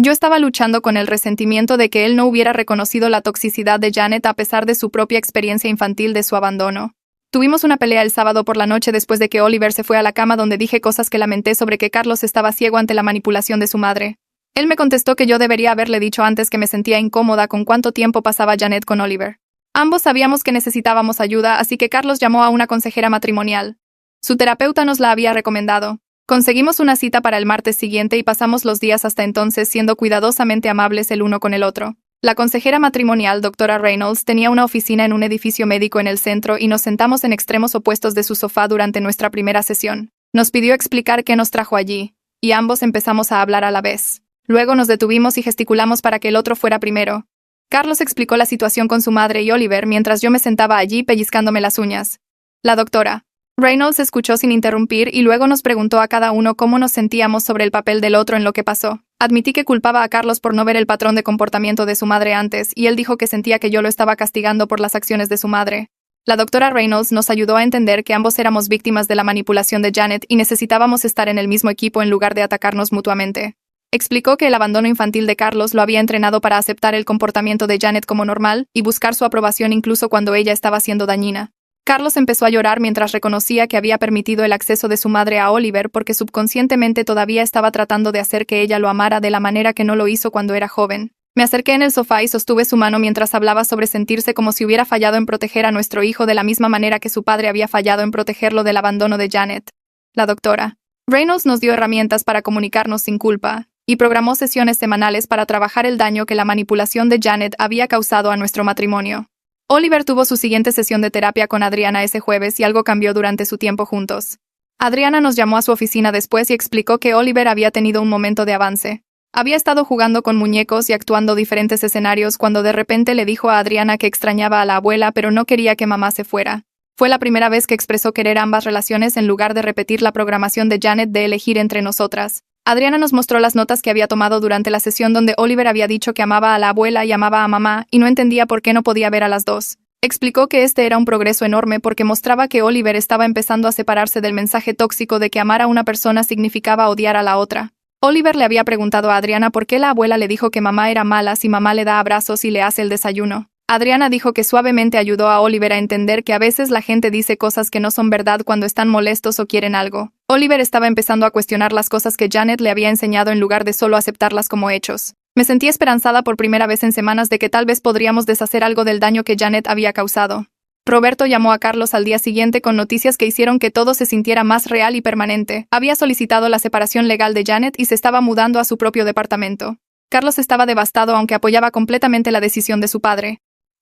Yo estaba luchando con el resentimiento de que él no hubiera reconocido la toxicidad de Janet a pesar de su propia experiencia infantil de su abandono. Tuvimos una pelea el sábado por la noche después de que Oliver se fue a la cama donde dije cosas que lamenté sobre que Carlos estaba ciego ante la manipulación de su madre. Él me contestó que yo debería haberle dicho antes que me sentía incómoda con cuánto tiempo pasaba Janet con Oliver. Ambos sabíamos que necesitábamos ayuda, así que Carlos llamó a una consejera matrimonial. Su terapeuta nos la había recomendado. Conseguimos una cita para el martes siguiente y pasamos los días hasta entonces siendo cuidadosamente amables el uno con el otro. La consejera matrimonial, doctora Reynolds, tenía una oficina en un edificio médico en el centro y nos sentamos en extremos opuestos de su sofá durante nuestra primera sesión. Nos pidió explicar qué nos trajo allí, y ambos empezamos a hablar a la vez. Luego nos detuvimos y gesticulamos para que el otro fuera primero. Carlos explicó la situación con su madre y Oliver mientras yo me sentaba allí pellizcándome las uñas. La doctora Reynolds escuchó sin interrumpir y luego nos preguntó a cada uno cómo nos sentíamos sobre el papel del otro en lo que pasó. Admití que culpaba a Carlos por no ver el patrón de comportamiento de su madre antes, y él dijo que sentía que yo lo estaba castigando por las acciones de su madre. La doctora Reynolds nos ayudó a entender que ambos éramos víctimas de la manipulación de Janet y necesitábamos estar en el mismo equipo en lugar de atacarnos mutuamente. Explicó que el abandono infantil de Carlos lo había entrenado para aceptar el comportamiento de Janet como normal y buscar su aprobación incluso cuando ella estaba siendo dañina. Carlos empezó a llorar mientras reconocía que había permitido el acceso de su madre a Oliver porque subconscientemente todavía estaba tratando de hacer que ella lo amara de la manera que no lo hizo cuando era joven. Me acerqué en el sofá y sostuve su mano mientras hablaba sobre sentirse como si hubiera fallado en proteger a nuestro hijo de la misma manera que su padre había fallado en protegerlo del abandono de Janet. La doctora Reynolds nos dio herramientas para comunicarnos sin culpa y programó sesiones semanales para trabajar el daño que la manipulación de Janet había causado a nuestro matrimonio. Oliver tuvo su siguiente sesión de terapia con Adriana ese jueves y algo cambió durante su tiempo juntos. Adriana nos llamó a su oficina después y explicó que Oliver había tenido un momento de avance. Había estado jugando con muñecos y actuando diferentes escenarios cuando de repente le dijo a Adriana que extrañaba a la abuela pero no quería que mamá se fuera. Fue la primera vez que expresó querer ambas relaciones en lugar de repetir la programación de Janet de elegir entre nosotras. Adriana nos mostró las notas que había tomado durante la sesión donde Oliver había dicho que amaba a la abuela y amaba a mamá, y no entendía por qué no podía ver a las dos. Explicó que este era un progreso enorme porque mostraba que Oliver estaba empezando a separarse del mensaje tóxico de que amar a una persona significaba odiar a la otra. Oliver le había preguntado a Adriana por qué la abuela le dijo que mamá era mala si mamá le da abrazos y le hace el desayuno. Adriana dijo que suavemente ayudó a Oliver a entender que a veces la gente dice cosas que no son verdad cuando están molestos o quieren algo. Oliver estaba empezando a cuestionar las cosas que Janet le había enseñado en lugar de solo aceptarlas como hechos. Me sentí esperanzada por primera vez en semanas de que tal vez podríamos deshacer algo del daño que Janet había causado. Roberto llamó a Carlos al día siguiente con noticias que hicieron que todo se sintiera más real y permanente. Había solicitado la separación legal de Janet y se estaba mudando a su propio departamento. Carlos estaba devastado aunque apoyaba completamente la decisión de su padre.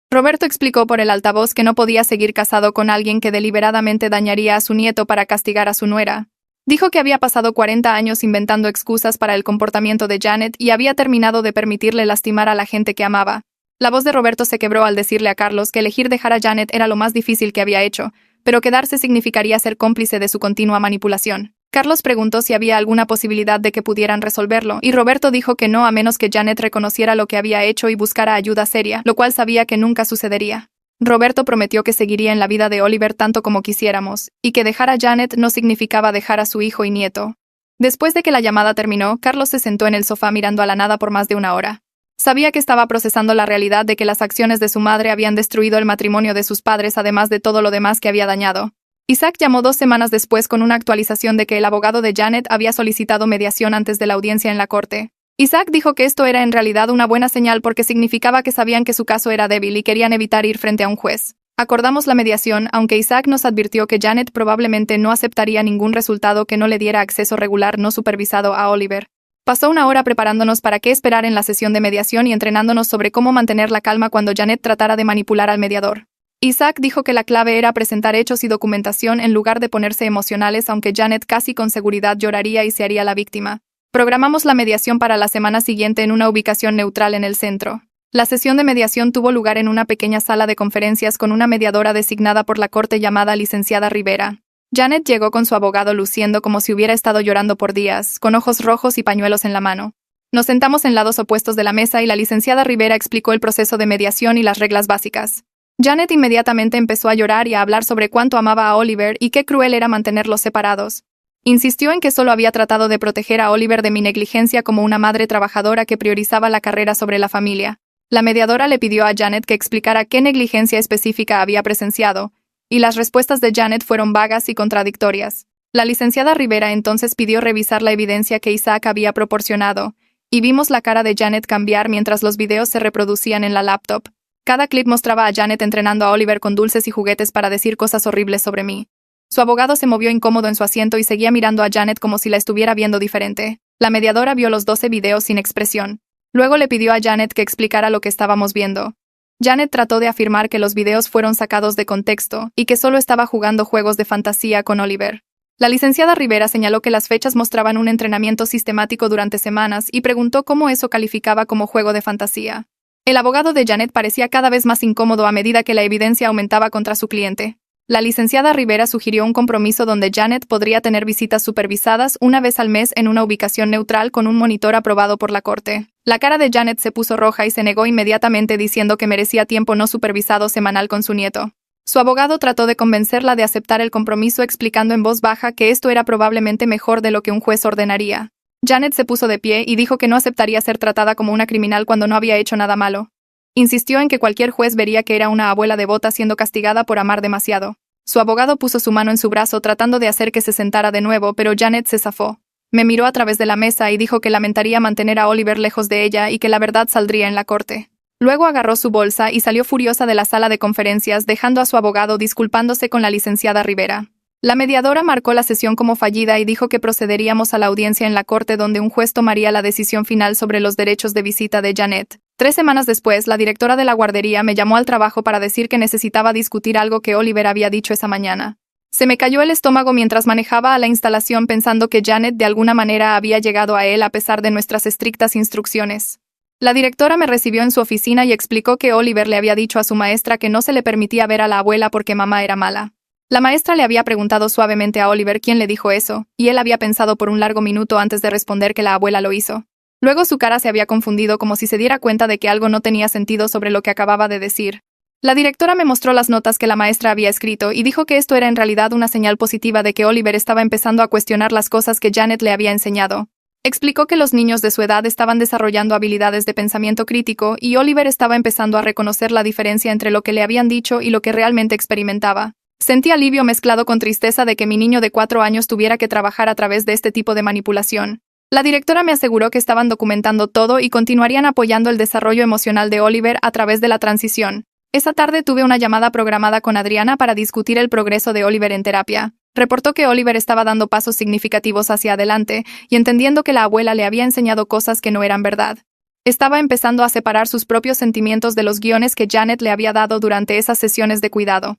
Roberto explicó por el altavoz que no podía seguir casado con alguien que deliberadamente dañaría a su nieto para castigar a su nuera. Dijo que había pasado 40 años inventando excusas para el comportamiento de Janet y había terminado de permitirle lastimar a la gente que amaba. La voz de Roberto se quebró al decirle a Carlos que elegir dejar a Janet era lo más difícil que había hecho, pero quedarse significaría ser cómplice de su continua manipulación. Carlos preguntó si había alguna posibilidad de que pudieran resolverlo, y Roberto dijo que no a menos que Janet reconociera lo que había hecho y buscara ayuda seria, lo cual sabía que nunca sucedería. Roberto prometió que seguiría en la vida de Oliver tanto como quisiéramos, y que dejar a Janet no significaba dejar a su hijo y nieto. Después de que la llamada terminó, Carlos se sentó en el sofá mirando a la nada por más de una hora. Sabía que estaba procesando la realidad de que las acciones de su madre habían destruido el matrimonio de sus padres además de todo lo demás que había dañado. Isaac llamó 2 semanas después con una actualización de que el abogado de Janet había solicitado mediación antes de la audiencia en la corte. Isaac dijo que esto era en realidad una buena señal porque significaba que sabían que su caso era débil y querían evitar ir frente a un juez. Acordamos la mediación, aunque Isaac nos advirtió que Janet probablemente no aceptaría ningún resultado que no le diera acceso regular no supervisado a Oliver. Pasó una hora preparándonos para qué esperar en la sesión de mediación y entrenándonos sobre cómo mantener la calma cuando Janet tratara de manipular al mediador. Isaac dijo que la clave era presentar hechos y documentación en lugar de ponerse emocionales, aunque Janet casi con seguridad lloraría y se haría la víctima. Programamos la mediación para la semana siguiente en una ubicación neutral en el centro. La sesión de mediación tuvo lugar en una pequeña sala de conferencias con una mediadora designada por la corte llamada licenciada Rivera. Janet llegó con su abogado luciendo como si hubiera estado llorando por días, con ojos rojos y pañuelos en la mano. Nos sentamos en lados opuestos de la mesa y la licenciada Rivera explicó el proceso de mediación y las reglas básicas. Janet inmediatamente empezó a llorar y a hablar sobre cuánto amaba a Oliver y qué cruel era mantenerlos separados. Insistió en que solo había tratado de proteger a Oliver de mi negligencia como una madre trabajadora que priorizaba la carrera sobre la familia. La mediadora le pidió a Janet que explicara qué negligencia específica había presenciado, y las respuestas de Janet fueron vagas y contradictorias. La licenciada Rivera entonces pidió revisar la evidencia que Isaac había proporcionado, y vimos la cara de Janet cambiar mientras los videos se reproducían en la laptop. Cada clip mostraba a Janet entrenando a Oliver con dulces y juguetes para decir cosas horribles sobre mí. Su abogado se movió incómodo en su asiento y seguía mirando a Janet como si la estuviera viendo diferente. La mediadora vio los 12 videos sin expresión. Luego le pidió a Janet que explicara lo que estábamos viendo. Janet trató de afirmar que los videos fueron sacados de contexto y que solo estaba jugando juegos de fantasía con Oliver. La licenciada Rivera señaló que las fechas mostraban un entrenamiento sistemático durante semanas y preguntó cómo eso calificaba como juego de fantasía. El abogado de Janet parecía cada vez más incómodo a medida que la evidencia aumentaba contra su cliente. La licenciada Rivera sugirió un compromiso donde Janet podría tener visitas supervisadas una vez al mes en una ubicación neutral con un monitor aprobado por la corte. La cara de Janet se puso roja y se negó inmediatamente diciendo que merecía tiempo no supervisado semanal con su nieto. Su abogado trató de convencerla de aceptar el compromiso explicando en voz baja que esto era probablemente mejor de lo que un juez ordenaría. Janet se puso de pie y dijo que no aceptaría ser tratada como una criminal cuando no había hecho nada malo. Insistió en que cualquier juez vería que era una abuela devota siendo castigada por amar demasiado. Su abogado puso su mano en su brazo tratando de hacer que se sentara de nuevo, pero Janet se zafó. Me miró a través de la mesa y dijo que lamentaría mantener a Oliver lejos de ella y que la verdad saldría en la corte. Luego agarró su bolsa y salió furiosa de la sala de conferencias, dejando a su abogado disculpándose con la licenciada Rivera. La mediadora marcó la sesión como fallida y dijo que procederíamos a la audiencia en la corte donde un juez tomaría la decisión final sobre los derechos de visita de Janet. 3 semanas después, la directora de la guardería me llamó al trabajo para decir que necesitaba discutir algo que Oliver había dicho esa mañana. Se me cayó el estómago mientras manejaba a la instalación pensando que Janet de alguna manera había llegado a él a pesar de nuestras estrictas instrucciones. La directora me recibió en su oficina y explicó que Oliver le había dicho a su maestra que no se le permitía ver a la abuela porque mamá era mala. La maestra le había preguntado suavemente a Oliver quién le dijo eso, y él había pensado por un largo minuto antes de responder que la abuela lo hizo. Luego su cara se había confundido como si se diera cuenta de que algo no tenía sentido sobre lo que acababa de decir. La directora me mostró las notas que la maestra había escrito y dijo que esto era en realidad una señal positiva de que Oliver estaba empezando a cuestionar las cosas que Janet le había enseñado. Explicó que los niños de su edad estaban desarrollando habilidades de pensamiento crítico y Oliver estaba empezando a reconocer la diferencia entre lo que le habían dicho y lo que realmente experimentaba. Sentí alivio mezclado con tristeza de que mi niño de 4 años tuviera que trabajar a través de este tipo de manipulación. La directora me aseguró que estaban documentando todo y continuarían apoyando el desarrollo emocional de Oliver a través de la transición. Esa tarde tuve una llamada programada con Adriana para discutir el progreso de Oliver en terapia. Reportó que Oliver estaba dando pasos significativos hacia adelante y entendiendo que la abuela le había enseñado cosas que no eran verdad. Estaba empezando a separar sus propios sentimientos de los guiones que Janet le había dado durante esas sesiones de cuidado.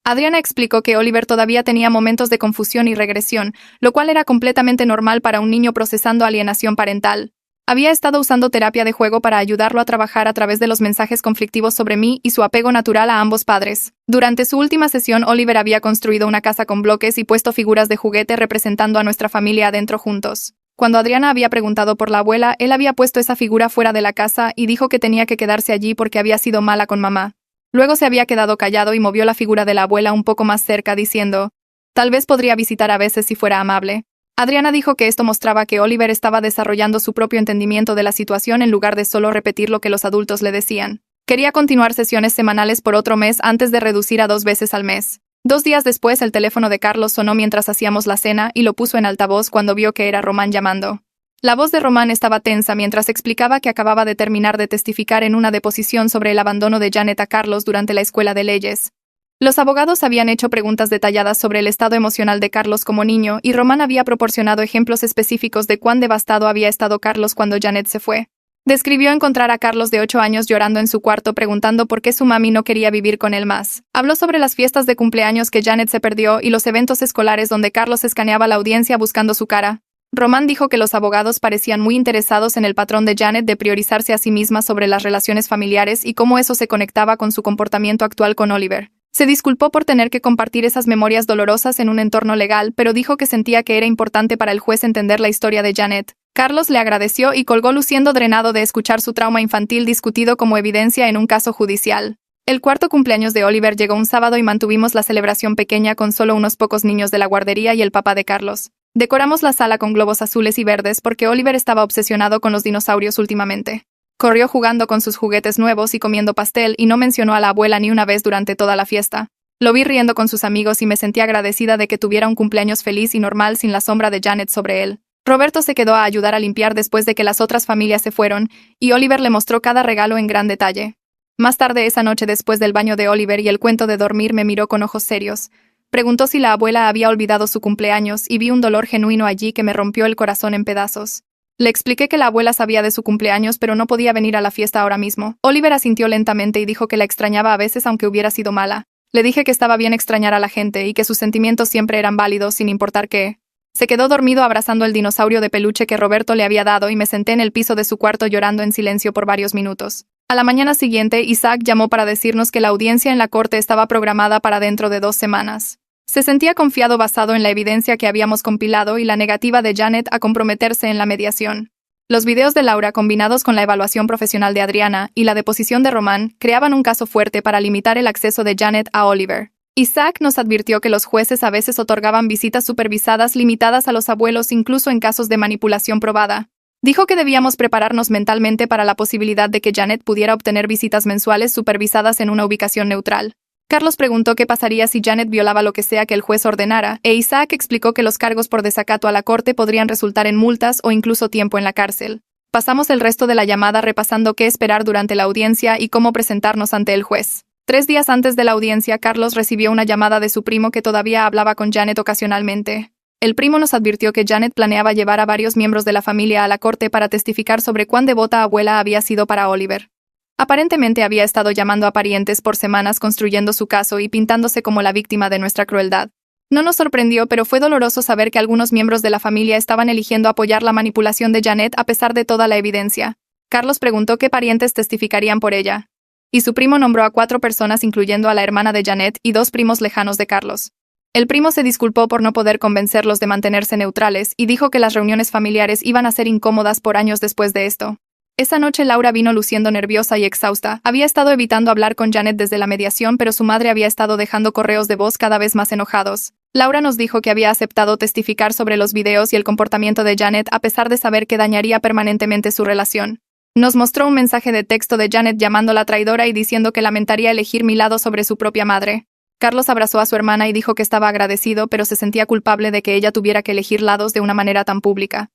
Adriana explicó que Oliver todavía tenía momentos de confusión y regresión, lo cual era completamente normal para un niño procesando alienación parental. Había estado usando terapia de juego para ayudarlo a trabajar a través de los mensajes conflictivos sobre mí y su apego natural a ambos padres. Durante su última sesión, Oliver había construido una casa con bloques y puesto figuras de juguete representando a nuestra familia adentro juntos. Cuando Adriana había preguntado por la abuela, él había puesto esa figura fuera de la casa y dijo que tenía que quedarse allí porque había sido mala con mamá. Luego se había quedado callado y movió la figura de la abuela un poco más cerca, diciendo, tal vez podría visitar a veces si fuera amable. Adriana dijo que esto mostraba que Oliver estaba desarrollando su propio entendimiento de la situación en lugar de solo repetir lo que los adultos le decían. Quería continuar sesiones semanales por otro mes antes de reducir a 2 veces al mes. 2 días después, el teléfono de Carlos sonó mientras hacíamos la cena y lo puso en altavoz cuando vio que era Román llamando. La voz de Román estaba tensa mientras explicaba que acababa de terminar de testificar en una deposición sobre el abandono de Janet a Carlos durante la escuela de leyes. Los abogados habían hecho preguntas detalladas sobre el estado emocional de Carlos como niño y Román había proporcionado ejemplos específicos de cuán devastado había estado Carlos cuando Janet se fue. Describió encontrar a Carlos de 8 años llorando en su cuarto preguntando por qué su mami no quería vivir con él más. Habló sobre las fiestas de cumpleaños que Janet se perdió y los eventos escolares donde Carlos escaneaba la audiencia buscando su cara. Román dijo que los abogados parecían muy interesados en el patrón de Janet de priorizarse a sí misma sobre las relaciones familiares y cómo eso se conectaba con su comportamiento actual con Oliver. Se disculpó por tener que compartir esas memorias dolorosas en un entorno legal, pero dijo que sentía que era importante para el juez entender la historia de Janet. Carlos le agradeció y colgó luciendo drenado de escuchar su trauma infantil discutido como evidencia en un caso judicial. El cuarto cumpleaños de Oliver llegó un sábado y mantuvimos la celebración pequeña con solo unos pocos niños de la guardería y el papá de Carlos. Decoramos la sala con globos azules y verdes porque Oliver estaba obsesionado con los dinosaurios últimamente. Corrió jugando con sus juguetes nuevos y comiendo pastel y no mencionó a la abuela ni una vez durante toda la fiesta. Lo vi riendo con sus amigos y me sentí agradecida de que tuviera un cumpleaños feliz y normal sin la sombra de Janet sobre él. Roberto se quedó a ayudar a limpiar después de que las otras familias se fueron, y Oliver le mostró cada regalo en gran detalle. Más tarde esa noche, después del baño de Oliver y el cuento de dormir, me miró con ojos serios. Preguntó si la abuela había olvidado su cumpleaños y vi un dolor genuino allí que me rompió el corazón en pedazos. Le expliqué que la abuela sabía de su cumpleaños pero no podía venir a la fiesta ahora mismo. Oliver asintió lentamente y dijo que la extrañaba a veces aunque hubiera sido mala. Le dije que estaba bien extrañar a la gente y que sus sentimientos siempre eran válidos sin importar qué. Se quedó dormido abrazando el dinosaurio de peluche que Roberto le había dado y me senté en el piso de su cuarto llorando en silencio por varios minutos. A la mañana siguiente, Isaac llamó para decirnos que la audiencia en la corte estaba programada para dentro de 2 semanas. Se sentía confiado basado en la evidencia que habíamos compilado y la negativa de Janet a comprometerse en la mediación. Los videos de Laura, combinados con la evaluación profesional de Adriana y la deposición de Román, creaban un caso fuerte para limitar el acceso de Janet a Oliver. Isaac nos advirtió que los jueces a veces otorgaban visitas supervisadas limitadas a los abuelos incluso en casos de manipulación probada. Dijo que debíamos prepararnos mentalmente para la posibilidad de que Janet pudiera obtener visitas mensuales supervisadas en una ubicación neutral. Carlos preguntó qué pasaría si Janet violaba lo que sea que el juez ordenara, e Isaac explicó que los cargos por desacato a la corte podrían resultar en multas o incluso tiempo en la cárcel. Pasamos el resto de la llamada repasando qué esperar durante la audiencia y cómo presentarnos ante el juez. 3 días antes de la audiencia, Carlos recibió una llamada de su primo que todavía hablaba con Janet ocasionalmente. El primo nos advirtió que Janet planeaba llevar a varios miembros de la familia a la corte para testificar sobre cuán devota abuela había sido para Oliver. Aparentemente había estado llamando a parientes por semanas construyendo su caso y pintándose como la víctima de nuestra crueldad. No nos sorprendió, pero fue doloroso saber que algunos miembros de la familia estaban eligiendo apoyar la manipulación de Janet a pesar de toda la evidencia. Carlos preguntó qué parientes testificarían por ella. Y su primo nombró a 4 personas, incluyendo a la hermana de Janet y 2 primos lejanos de Carlos. El primo se disculpó por no poder convencerlos de mantenerse neutrales y dijo que las reuniones familiares iban a ser incómodas por años después de esto. Esa noche Laura vino luciendo nerviosa y exhausta. Había estado evitando hablar con Janet desde la mediación, pero su madre había estado dejando correos de voz cada vez más enojados. Laura nos dijo que había aceptado testificar sobre los videos y el comportamiento de Janet a pesar de saber que dañaría permanentemente su relación. Nos mostró un mensaje de texto de Janet llamándola traidora y diciendo que lamentaría elegir mi lado sobre su propia madre. Carlos abrazó a su hermana y dijo que estaba agradecido, pero se sentía culpable de que ella tuviera que elegir lados de una manera tan pública.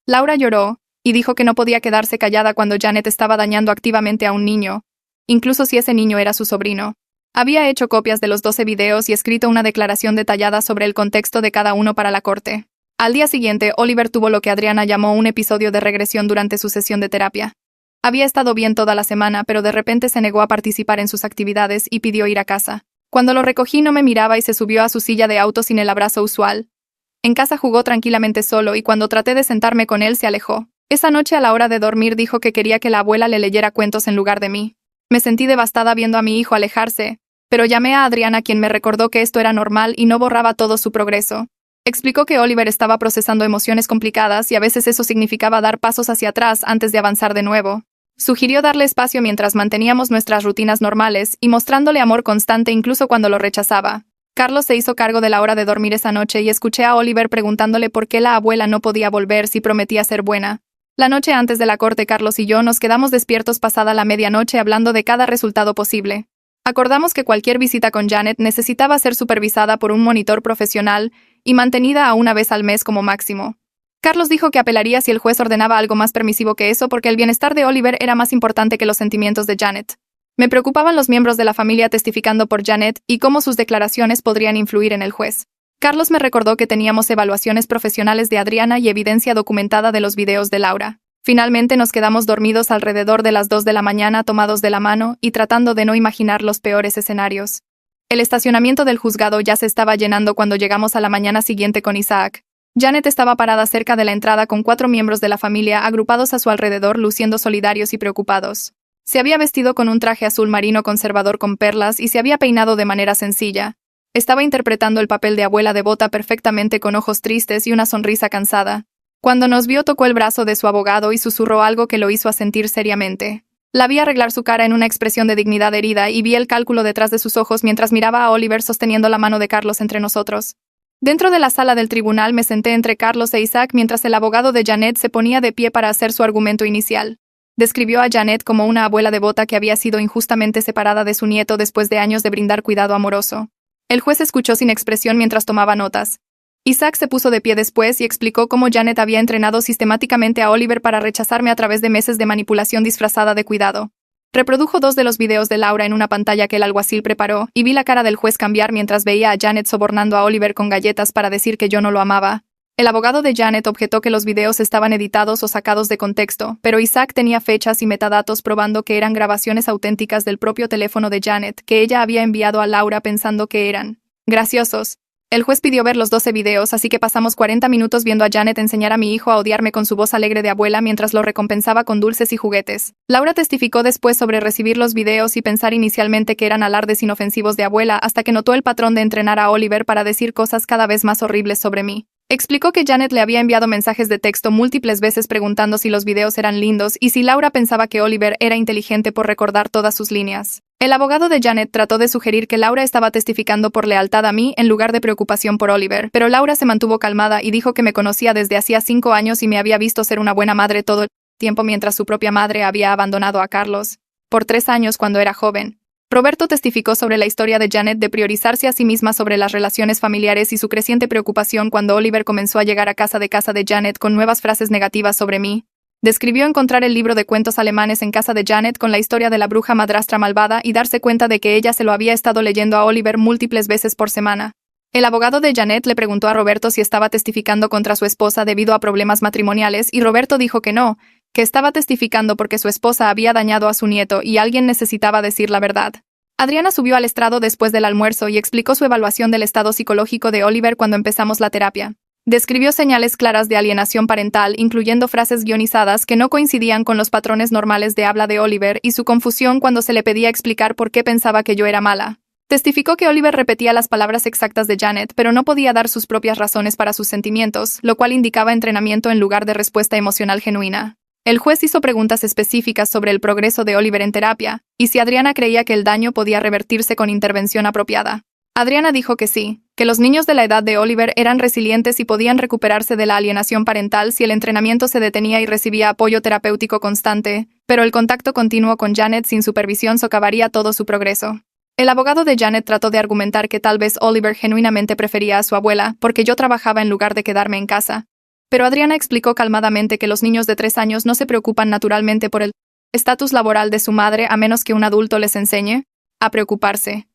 Laura lloró y dijo que no podía quedarse callada cuando Janet estaba dañando activamente a un niño, incluso si ese niño era su sobrino. Había hecho copias de los 12 videos y escrito una declaración detallada sobre el contexto de cada uno para la corte. Al día siguiente, Oliver tuvo lo que Adriana llamó un episodio de regresión durante su sesión de terapia. Había estado bien toda la semana, pero de repente se negó a participar en sus actividades y pidió ir a casa. Cuando lo recogí no me miraba y se subió a su silla de auto sin el abrazo usual. En casa jugó tranquilamente solo y cuando traté de sentarme con él se alejó. Esa noche a la hora de dormir dijo que quería que la abuela le leyera cuentos en lugar de mí. Me sentí devastada viendo a mi hijo alejarse, pero llamé a Adriana, quien me recordó que esto era normal y no borraba todo su progreso. Explicó que Oliver estaba procesando emociones complicadas y a veces eso significaba dar pasos hacia atrás antes de avanzar de nuevo. Sugirió darle espacio mientras manteníamos nuestras rutinas normales y mostrándole amor constante incluso cuando lo rechazaba. Carlos se hizo cargo de la hora de dormir esa noche y escuché a Oliver preguntándole por qué la abuela no podía volver si prometía ser buena. La noche antes de la corte, Carlos y yo nos quedamos despiertos pasada la medianoche hablando de cada resultado posible. Acordamos que cualquier visita con Janet necesitaba ser supervisada por un monitor profesional y mantenida a una vez al mes como máximo. Carlos dijo que apelaría si el juez ordenaba algo más permisivo que eso porque el bienestar de Oliver era más importante que los sentimientos de Janet. Me preocupaban los miembros de la familia testificando por Janet y cómo sus declaraciones podrían influir en el juez. Carlos me recordó que teníamos evaluaciones profesionales de Adriana y evidencia documentada de los videos de Laura. Finalmente nos quedamos dormidos alrededor de las 2 de la mañana tomados de la mano y tratando de no imaginar los peores escenarios. El estacionamiento del juzgado ya se estaba llenando cuando llegamos a la mañana siguiente con Isaac. Janet estaba parada cerca de la entrada con 4 miembros de la familia agrupados a su alrededor luciendo solidarios y preocupados. Se había vestido con un traje azul marino conservador con perlas y se había peinado de manera sencilla. Estaba interpretando el papel de abuela devota perfectamente con ojos tristes y una sonrisa cansada. Cuando nos vio tocó el brazo de su abogado y susurró algo que lo hizo asentir seriamente. La vi arreglar su cara en una expresión de dignidad herida y vi el cálculo detrás de sus ojos mientras miraba a Oliver sosteniendo la mano de Carlos entre nosotros. Dentro de la sala del tribunal me senté entre Carlos e Isaac mientras el abogado de Janet se ponía de pie para hacer su argumento inicial. Describió a Janet como una abuela devota que había sido injustamente separada de su nieto después de años de brindar cuidado amoroso. El juez escuchó sin expresión mientras tomaba notas. Isaac se puso de pie después y explicó cómo Janet había entrenado sistemáticamente a Oliver para rechazarme a través de meses de manipulación disfrazada de cuidado. Reprodujo 2 de los videos de Laura en una pantalla que el alguacil preparó, y vi la cara del juez cambiar mientras veía a Janet sobornando a Oliver con galletas para decir que yo no lo amaba. El abogado de Janet objetó que los videos estaban editados o sacados de contexto, pero Isaac tenía fechas y metadatos probando que eran grabaciones auténticas del propio teléfono de Janet que ella había enviado a Laura pensando que eran graciosos. El juez pidió ver los 12 videos, así que pasamos 40 minutos viendo a Janet enseñar a mi hijo a odiarme con su voz alegre de abuela mientras lo recompensaba con dulces y juguetes. Laura testificó después sobre recibir los videos y pensar inicialmente que eran alardes inofensivos de abuela hasta que notó el patrón de entrenar a Oliver para decir cosas cada vez más horribles sobre mí. Explicó que Janet le había enviado mensajes de texto múltiples veces preguntando si los videos eran lindos y si Laura pensaba que Oliver era inteligente por recordar todas sus líneas. El abogado de Janet trató de sugerir que Laura estaba testificando por lealtad a mí en lugar de preocupación por Oliver, pero Laura se mantuvo calmada y dijo que me conocía desde hacía 5 años y me había visto ser una buena madre todo el tiempo mientras su propia madre había abandonado a Carlos por 3 años cuando era joven. Roberto testificó sobre la historia de Janet de priorizarse a sí misma sobre las relaciones familiares y su creciente preocupación cuando Oliver comenzó a llegar a casa de Janet con nuevas frases negativas sobre mí. Describió encontrar el libro de cuentos alemanes en casa de Janet con la historia de la bruja madrastra malvada y darse cuenta de que ella se lo había estado leyendo a Oliver múltiples veces por semana. El abogado de Janet le preguntó a Roberto si estaba testificando contra su esposa debido a problemas matrimoniales y Roberto dijo que no, que estaba testificando porque su esposa había dañado a su nieto y alguien necesitaba decir la verdad. Adriana subió al estrado después del almuerzo y explicó su evaluación del estado psicológico de Oliver cuando empezamos la terapia. Describió señales claras de alienación parental, incluyendo frases guionizadas que no coincidían con los patrones normales de habla de Oliver y su confusión cuando se le pedía explicar por qué pensaba que yo era mala. Testificó que Oliver repetía las palabras exactas de Janet, pero no podía dar sus propias razones para sus sentimientos, lo cual indicaba entrenamiento en lugar de respuesta emocional genuina. El juez hizo preguntas específicas sobre el progreso de Oliver en terapia, y si Adriana creía que el daño podía revertirse con intervención apropiada. Adriana dijo que sí, que los niños de la edad de Oliver eran resilientes y podían recuperarse de la alienación parental si el entrenamiento se detenía y recibía apoyo terapéutico constante, pero el contacto continuo con Janet sin supervisión socavaría todo su progreso. El abogado de Janet trató de argumentar que tal vez Oliver genuinamente prefería a su abuela porque yo trabajaba en lugar de quedarme en casa. Pero Adriana explicó calmadamente que los niños de 3 años no se preocupan naturalmente por el estatus laboral de su madre a menos que un adulto les enseñe a preocuparse.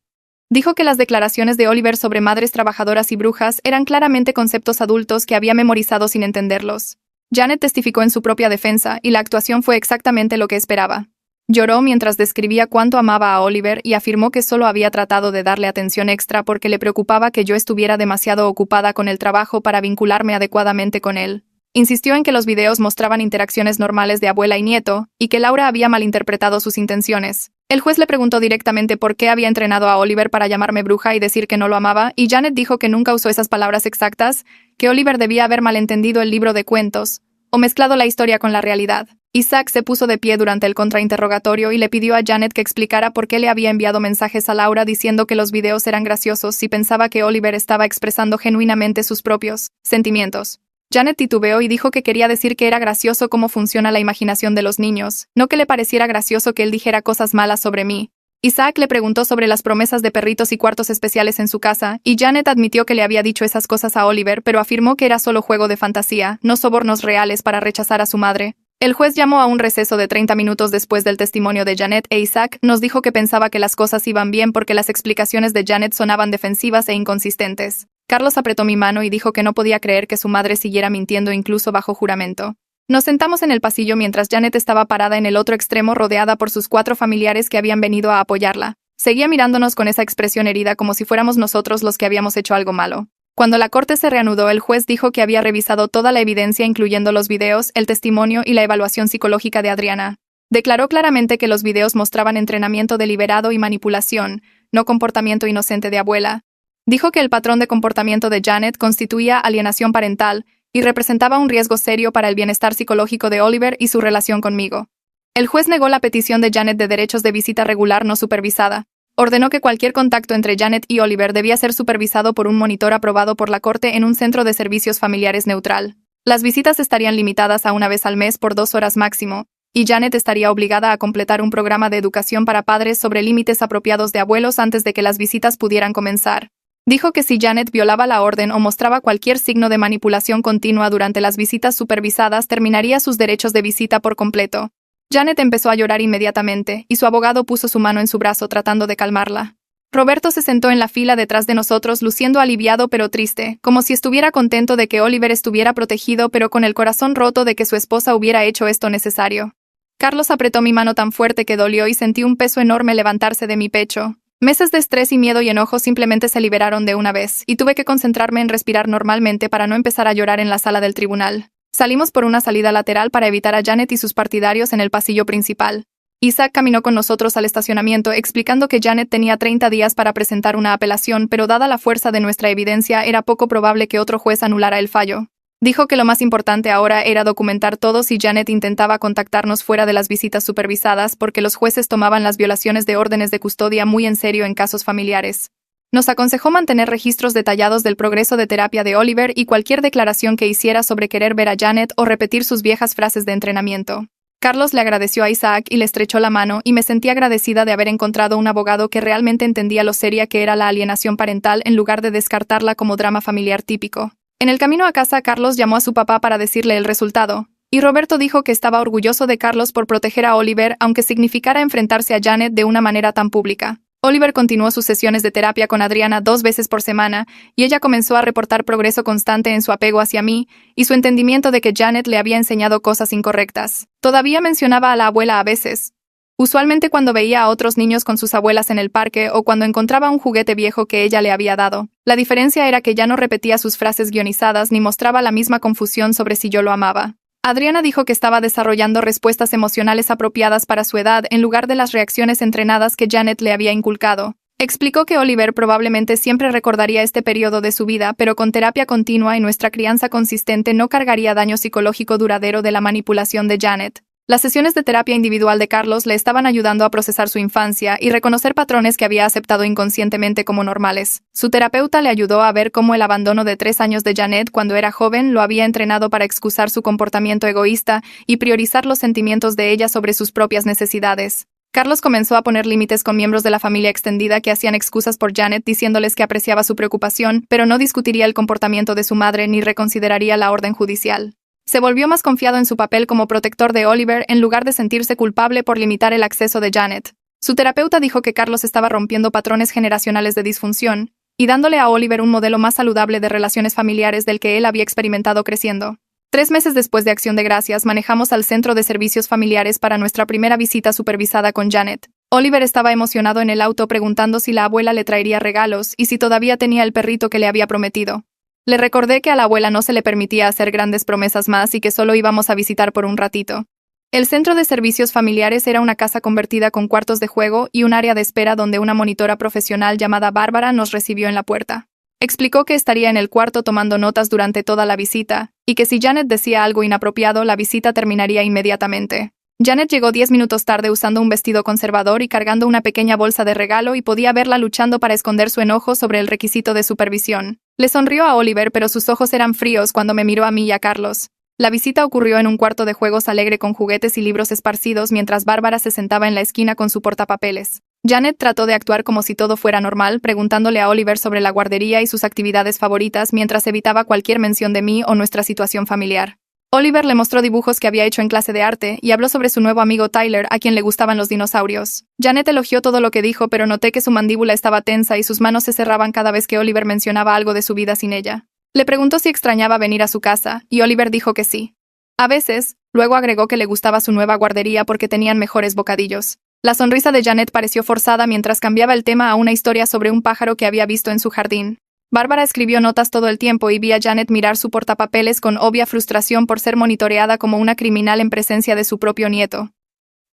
Dijo que las declaraciones de Oliver sobre madres trabajadoras y brujas eran claramente conceptos adultos que había memorizado sin entenderlos. Janet testificó en su propia defensa y la actuación fue exactamente lo que esperaba. Lloró mientras describía cuánto amaba a Oliver y afirmó que solo había tratado de darle atención extra porque le preocupaba que yo estuviera demasiado ocupada con el trabajo para vincularme adecuadamente con él. Insistió en que los videos mostraban interacciones normales de abuela y nieto, y que Laura había malinterpretado sus intenciones. El juez le preguntó directamente por qué había entrenado a Oliver para llamarme bruja y decir que no lo amaba, y Janet dijo que nunca usó esas palabras exactas, que Oliver debía haber malentendido el libro de cuentos, o mezclado la historia con la realidad. Isaac se puso de pie durante el contrainterrogatorio y le pidió a Janet que explicara por qué le había enviado mensajes a Laura diciendo que los videos eran graciosos si pensaba que Oliver estaba expresando genuinamente sus propios sentimientos. Janet titubeó y dijo que quería decir que era gracioso cómo funciona la imaginación de los niños, no que le pareciera gracioso que él dijera cosas malas sobre mí. Isaac le preguntó sobre las promesas de perritos y cuartos especiales en su casa, y Janet admitió que le había dicho esas cosas a Oliver, pero afirmó que era solo juego de fantasía, no sobornos reales para rechazar a su madre. El juez llamó a un receso de 30 minutos después del testimonio de Janet e Isaac nos dijo que pensaba que las cosas iban bien porque las explicaciones de Janet sonaban defensivas e inconsistentes. Carlos apretó mi mano y dijo que no podía creer que su madre siguiera mintiendo incluso bajo juramento. Nos sentamos en el pasillo mientras Janet estaba parada en el otro extremo rodeada por sus 4 familiares que habían venido a apoyarla. Seguía mirándonos con esa expresión herida como si fuéramos nosotros los que habíamos hecho algo malo. Cuando la corte se reanudó, el juez dijo que había revisado toda la evidencia incluyendo los videos, el testimonio y la evaluación psicológica de Adriana. Declaró claramente que los videos mostraban entrenamiento deliberado y manipulación, no comportamiento inocente de abuela. Dijo que el patrón de comportamiento de Janet constituía alienación parental y representaba un riesgo serio para el bienestar psicológico de Oliver y su relación conmigo. El juez negó la petición de Janet de derechos de visita regular no supervisada. Ordenó que cualquier contacto entre Janet y Oliver debía ser supervisado por un monitor aprobado por la corte en un centro de servicios familiares neutral. Las visitas estarían limitadas a 1 vez al mes por 2 horas máximo, y Janet estaría obligada a completar un programa de educación para padres sobre límites apropiados de abuelos antes de que las visitas pudieran comenzar. Dijo que si Janet violaba la orden o mostraba cualquier signo de manipulación continua durante las visitas supervisadas, terminaría sus derechos de visita por completo. Janet empezó a llorar inmediatamente, y su abogado puso su mano en su brazo tratando de calmarla. Roberto se sentó en la fila detrás de nosotros luciendo aliviado pero triste, como si estuviera contento de que Oliver estuviera protegido pero con el corazón roto de que su esposa hubiera hecho esto necesario. Carlos apretó mi mano tan fuerte que dolió y sentí un peso enorme levantarse de mi pecho. Meses de estrés y miedo y enojo simplemente se liberaron de una vez, y tuve que concentrarme en respirar normalmente para no empezar a llorar en la sala del tribunal. Salimos por una salida lateral para evitar a Janet y sus partidarios en el pasillo principal. Isaac caminó con nosotros al estacionamiento explicando que Janet tenía 30 días para presentar una apelación, pero dada la fuerza de nuestra evidencia era poco probable que otro juez anulara el fallo. Dijo que lo más importante ahora era documentar todo si Janet intentaba contactarnos fuera de las visitas supervisadas porque los jueces tomaban las violaciones de órdenes de custodia muy en serio en casos familiares. Nos aconsejó mantener registros detallados del progreso de terapia de Oliver y cualquier declaración que hiciera sobre querer ver a Janet o repetir sus viejas frases de entrenamiento. Carlos le agradeció a Isaac y le estrechó la mano y me sentí agradecida de haber encontrado un abogado que realmente entendía lo seria que era la alienación parental en lugar de descartarla como drama familiar típico. En el camino a casa, Carlos llamó a su papá para decirle el resultado, y Roberto dijo que estaba orgulloso de Carlos por proteger a Oliver aunque significara enfrentarse a Janet de una manera tan pública. Oliver continuó sus sesiones de terapia con Adriana 2 veces por semana, y ella comenzó a reportar progreso constante en su apego hacia mí y su entendimiento de que Janet le había enseñado cosas incorrectas. Todavía mencionaba a la abuela a veces. Usualmente cuando veía a otros niños con sus abuelas en el parque o cuando encontraba un juguete viejo que ella le había dado. La diferencia era que ya no repetía sus frases guionizadas ni mostraba la misma confusión sobre si yo lo amaba. Adriana dijo que estaba desarrollando respuestas emocionales apropiadas para su edad en lugar de las reacciones entrenadas que Janet le había inculcado. Explicó que Oliver probablemente siempre recordaría este periodo de su vida, pero con terapia continua y nuestra crianza consistente no cargaría daño psicológico duradero de la manipulación de Janet. Las sesiones de terapia individual de Carlos le estaban ayudando a procesar su infancia y reconocer patrones que había aceptado inconscientemente como normales. Su terapeuta le ayudó a ver cómo el abandono de 3 años de Janet cuando era joven lo había entrenado para excusar su comportamiento egoísta y priorizar los sentimientos de ella sobre sus propias necesidades. Carlos comenzó a poner límites con miembros de la familia extendida que hacían excusas por Janet diciéndoles que apreciaba su preocupación, pero no discutiría el comportamiento de su madre ni reconsideraría la orden judicial. Se volvió más confiado en su papel como protector de Oliver en lugar de sentirse culpable por limitar el acceso de Janet. Su terapeuta dijo que Carlos estaba rompiendo patrones generacionales de disfunción y dándole a Oliver un modelo más saludable de relaciones familiares del que él había experimentado creciendo. 3 meses después de Acción de Gracias, manejamos al Centro de Servicios Familiares para nuestra primera visita supervisada con Janet. Oliver estaba emocionado en el auto preguntando si la abuela le traería regalos y si todavía tenía el perrito que le había prometido. Le recordé que a la abuela no se le permitía hacer grandes promesas más y que solo íbamos a visitar por un ratito. El Centro de Servicios Familiares era una casa convertida con cuartos de juego y un área de espera donde una monitora profesional llamada Bárbara nos recibió en la puerta. Explicó que estaría en el cuarto tomando notas durante toda la visita, y que si Janet decía algo inapropiado, la visita terminaría inmediatamente. Janet llegó 10 minutos tarde usando un vestido conservador y cargando una pequeña bolsa de regalo y podía verla luchando para esconder su enojo sobre el requisito de supervisión. Le sonrió a Oliver, pero sus ojos eran fríos cuando me miró a mí y a Carlos. La visita ocurrió en un cuarto de juegos alegre con juguetes y libros esparcidos mientras Bárbara se sentaba en la esquina con su portapapeles. Janet trató de actuar como si todo fuera normal, preguntándole a Oliver sobre la guardería y sus actividades favoritas mientras evitaba cualquier mención de mí o nuestra situación familiar. Oliver le mostró dibujos que había hecho en clase de arte y habló sobre su nuevo amigo Tyler, a quien le gustaban los dinosaurios. Janet elogió todo lo que dijo, pero noté que su mandíbula estaba tensa y sus manos se cerraban cada vez que Oliver mencionaba algo de su vida sin ella. Le preguntó si extrañaba venir a su casa, y Oliver dijo que sí. A veces, luego agregó que le gustaba su nueva guardería porque tenían mejores bocadillos. La sonrisa de Janet pareció forzada mientras cambiaba el tema a una historia sobre un pájaro que había visto en su jardín. Bárbara escribió notas todo el tiempo y vi a Janet mirar su portapapeles con obvia frustración por ser monitoreada como una criminal en presencia de su propio nieto.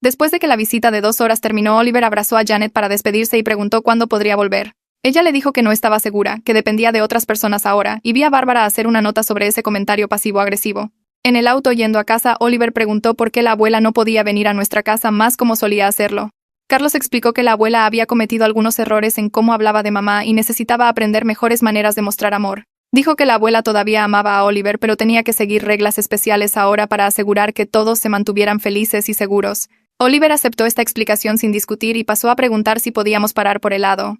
Después de que la visita de 2 horas terminó, Oliver abrazó a Janet para despedirse y preguntó cuándo podría volver. Ella le dijo que no estaba segura, que dependía de otras personas ahora, y vi a Bárbara hacer una nota sobre ese comentario pasivo-agresivo. En el auto yendo a casa, Oliver preguntó por qué la abuela no podía venir a nuestra casa más como solía hacerlo. Carlos explicó que la abuela había cometido algunos errores en cómo hablaba de mamá y necesitaba aprender mejores maneras de mostrar amor. Dijo que la abuela todavía amaba a Oliver, pero tenía que seguir reglas especiales ahora para asegurar que todos se mantuvieran felices y seguros. Oliver aceptó esta explicación sin discutir y pasó a preguntar si podíamos parar por helado.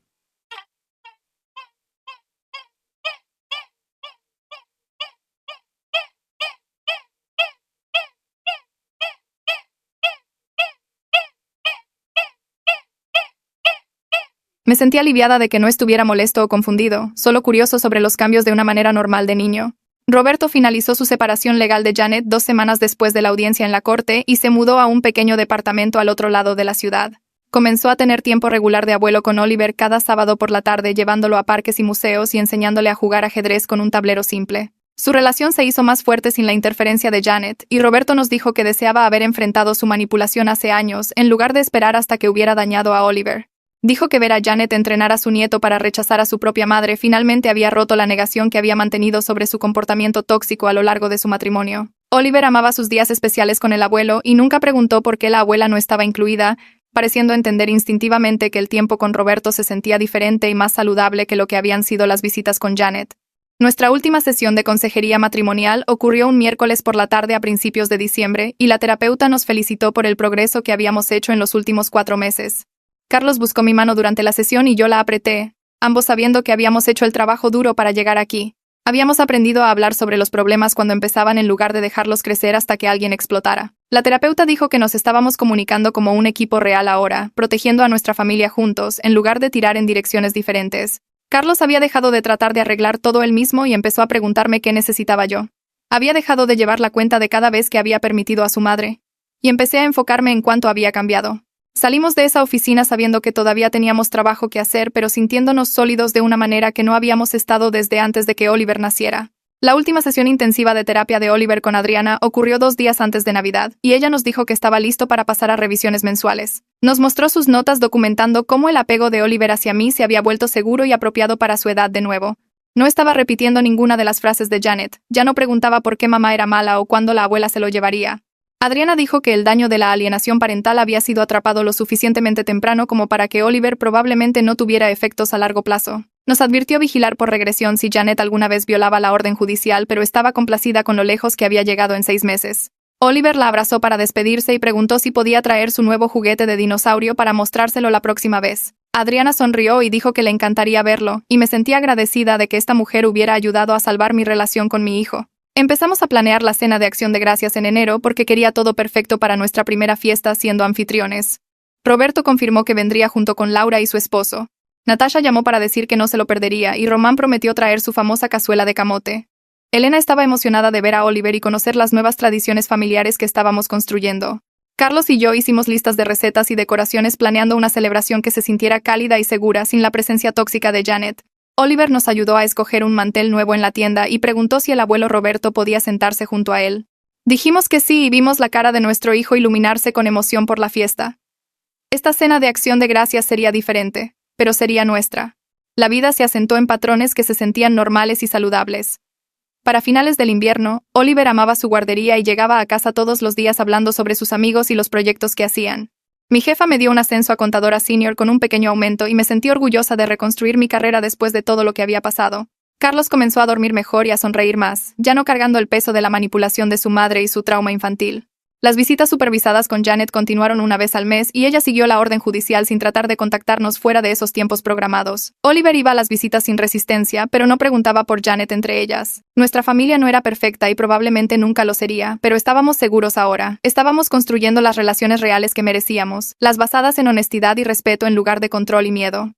Me sentí aliviada de que no estuviera molesto o confundido, solo curioso sobre los cambios de una manera normal de niño. Roberto finalizó su separación legal de Janet 2 semanas después de la audiencia en la corte y se mudó a un pequeño departamento al otro lado de la ciudad. Comenzó a tener tiempo regular de abuelo con Oliver cada sábado por la tarde, llevándolo a parques y museos y enseñándole a jugar ajedrez con un tablero simple. Su relación se hizo más fuerte sin la interferencia de Janet, y Roberto nos dijo que deseaba haber enfrentado su manipulación hace años, en lugar de esperar hasta que hubiera dañado a Oliver. Dijo que ver a Janet entrenar a su nieto para rechazar a su propia madre finalmente había roto la negación que había mantenido sobre su comportamiento tóxico a lo largo de su matrimonio. Oliver amaba sus días especiales con el abuelo y nunca preguntó por qué la abuela no estaba incluida, pareciendo entender instintivamente que el tiempo con Roberto se sentía diferente y más saludable que lo que habían sido las visitas con Janet. Nuestra última sesión de consejería matrimonial ocurrió un miércoles por la tarde a principios de diciembre, y la terapeuta nos felicitó por el progreso que habíamos hecho en los últimos 4 meses. Carlos buscó mi mano durante la sesión y yo la apreté, ambos sabiendo que habíamos hecho el trabajo duro para llegar aquí. Habíamos aprendido a hablar sobre los problemas cuando empezaban en lugar de dejarlos crecer hasta que alguien explotara. La terapeuta dijo que nos estábamos comunicando como un equipo real ahora, protegiendo a nuestra familia juntos, en lugar de tirar en direcciones diferentes. Carlos había dejado de tratar de arreglar todo él mismo y empezó a preguntarme qué necesitaba yo. Había dejado de llevar la cuenta de cada vez que había permitido a su madre, y empecé a enfocarme en cuánto había cambiado. Salimos de esa oficina sabiendo que todavía teníamos trabajo que hacer, pero sintiéndonos sólidos de una manera que no habíamos estado desde antes de que Oliver naciera. La última sesión intensiva de terapia de Oliver con Adriana ocurrió 2 días antes de Navidad, y ella nos dijo que estaba listo para pasar a revisiones mensuales. Nos mostró sus notas documentando cómo el apego de Oliver hacia mí se había vuelto seguro y apropiado para su edad de nuevo. No estaba repitiendo ninguna de las frases de Janet, ya no preguntaba por qué mamá era mala o cuándo la abuela se lo llevaría. Adriana dijo que el daño de la alienación parental había sido atrapado lo suficientemente temprano como para que Oliver probablemente no tuviera efectos a largo plazo. Nos advirtió vigilar por regresión si Janet alguna vez violaba la orden judicial, pero estaba complacida con lo lejos que había llegado en 6 meses. Oliver la abrazó para despedirse y preguntó si podía traer su nuevo juguete de dinosaurio para mostrárselo la próxima vez. Adriana sonrió y dijo que le encantaría verlo, y me sentí agradecida de que esta mujer hubiera ayudado a salvar mi relación con mi hijo. Empezamos a planear la cena de Acción de Gracias en enero porque quería todo perfecto para nuestra primera fiesta siendo anfitriones. Roberto confirmó que vendría junto con Laura y su esposo. Natasha llamó para decir que no se lo perdería y Román prometió traer su famosa cazuela de camote. Elena estaba emocionada de ver a Oliver y conocer las nuevas tradiciones familiares que estábamos construyendo. Carlos y yo hicimos listas de recetas y decoraciones planeando una celebración que se sintiera cálida y segura sin la presencia tóxica de Janet. Oliver nos ayudó a escoger un mantel nuevo en la tienda y preguntó si el abuelo Roberto podía sentarse junto a él. Dijimos que sí y vimos la cara de nuestro hijo iluminarse con emoción por la fiesta. Esta cena de Acción de Gracias sería diferente, pero sería nuestra. La vida se asentó en patrones que se sentían normales y saludables. Para finales del invierno, Oliver amaba su guardería y llegaba a casa todos los días hablando sobre sus amigos y los proyectos que hacían. Mi jefa me dio un ascenso a contadora senior con un pequeño aumento y me sentí orgullosa de reconstruir mi carrera después de todo lo que había pasado. Carlos comenzó a dormir mejor y a sonreír más, ya no cargando el peso de la manipulación de su madre y su trauma infantil. Las visitas supervisadas con Janet continuaron una vez al mes y ella siguió la orden judicial sin tratar de contactarnos fuera de esos tiempos programados. Oliver iba a las visitas sin resistencia, pero no preguntaba por Janet entre ellas. Nuestra familia no era perfecta y probablemente nunca lo sería, pero estábamos seguros ahora. Estábamos construyendo las relaciones reales que merecíamos, las basadas en honestidad y respeto en lugar de control y miedo.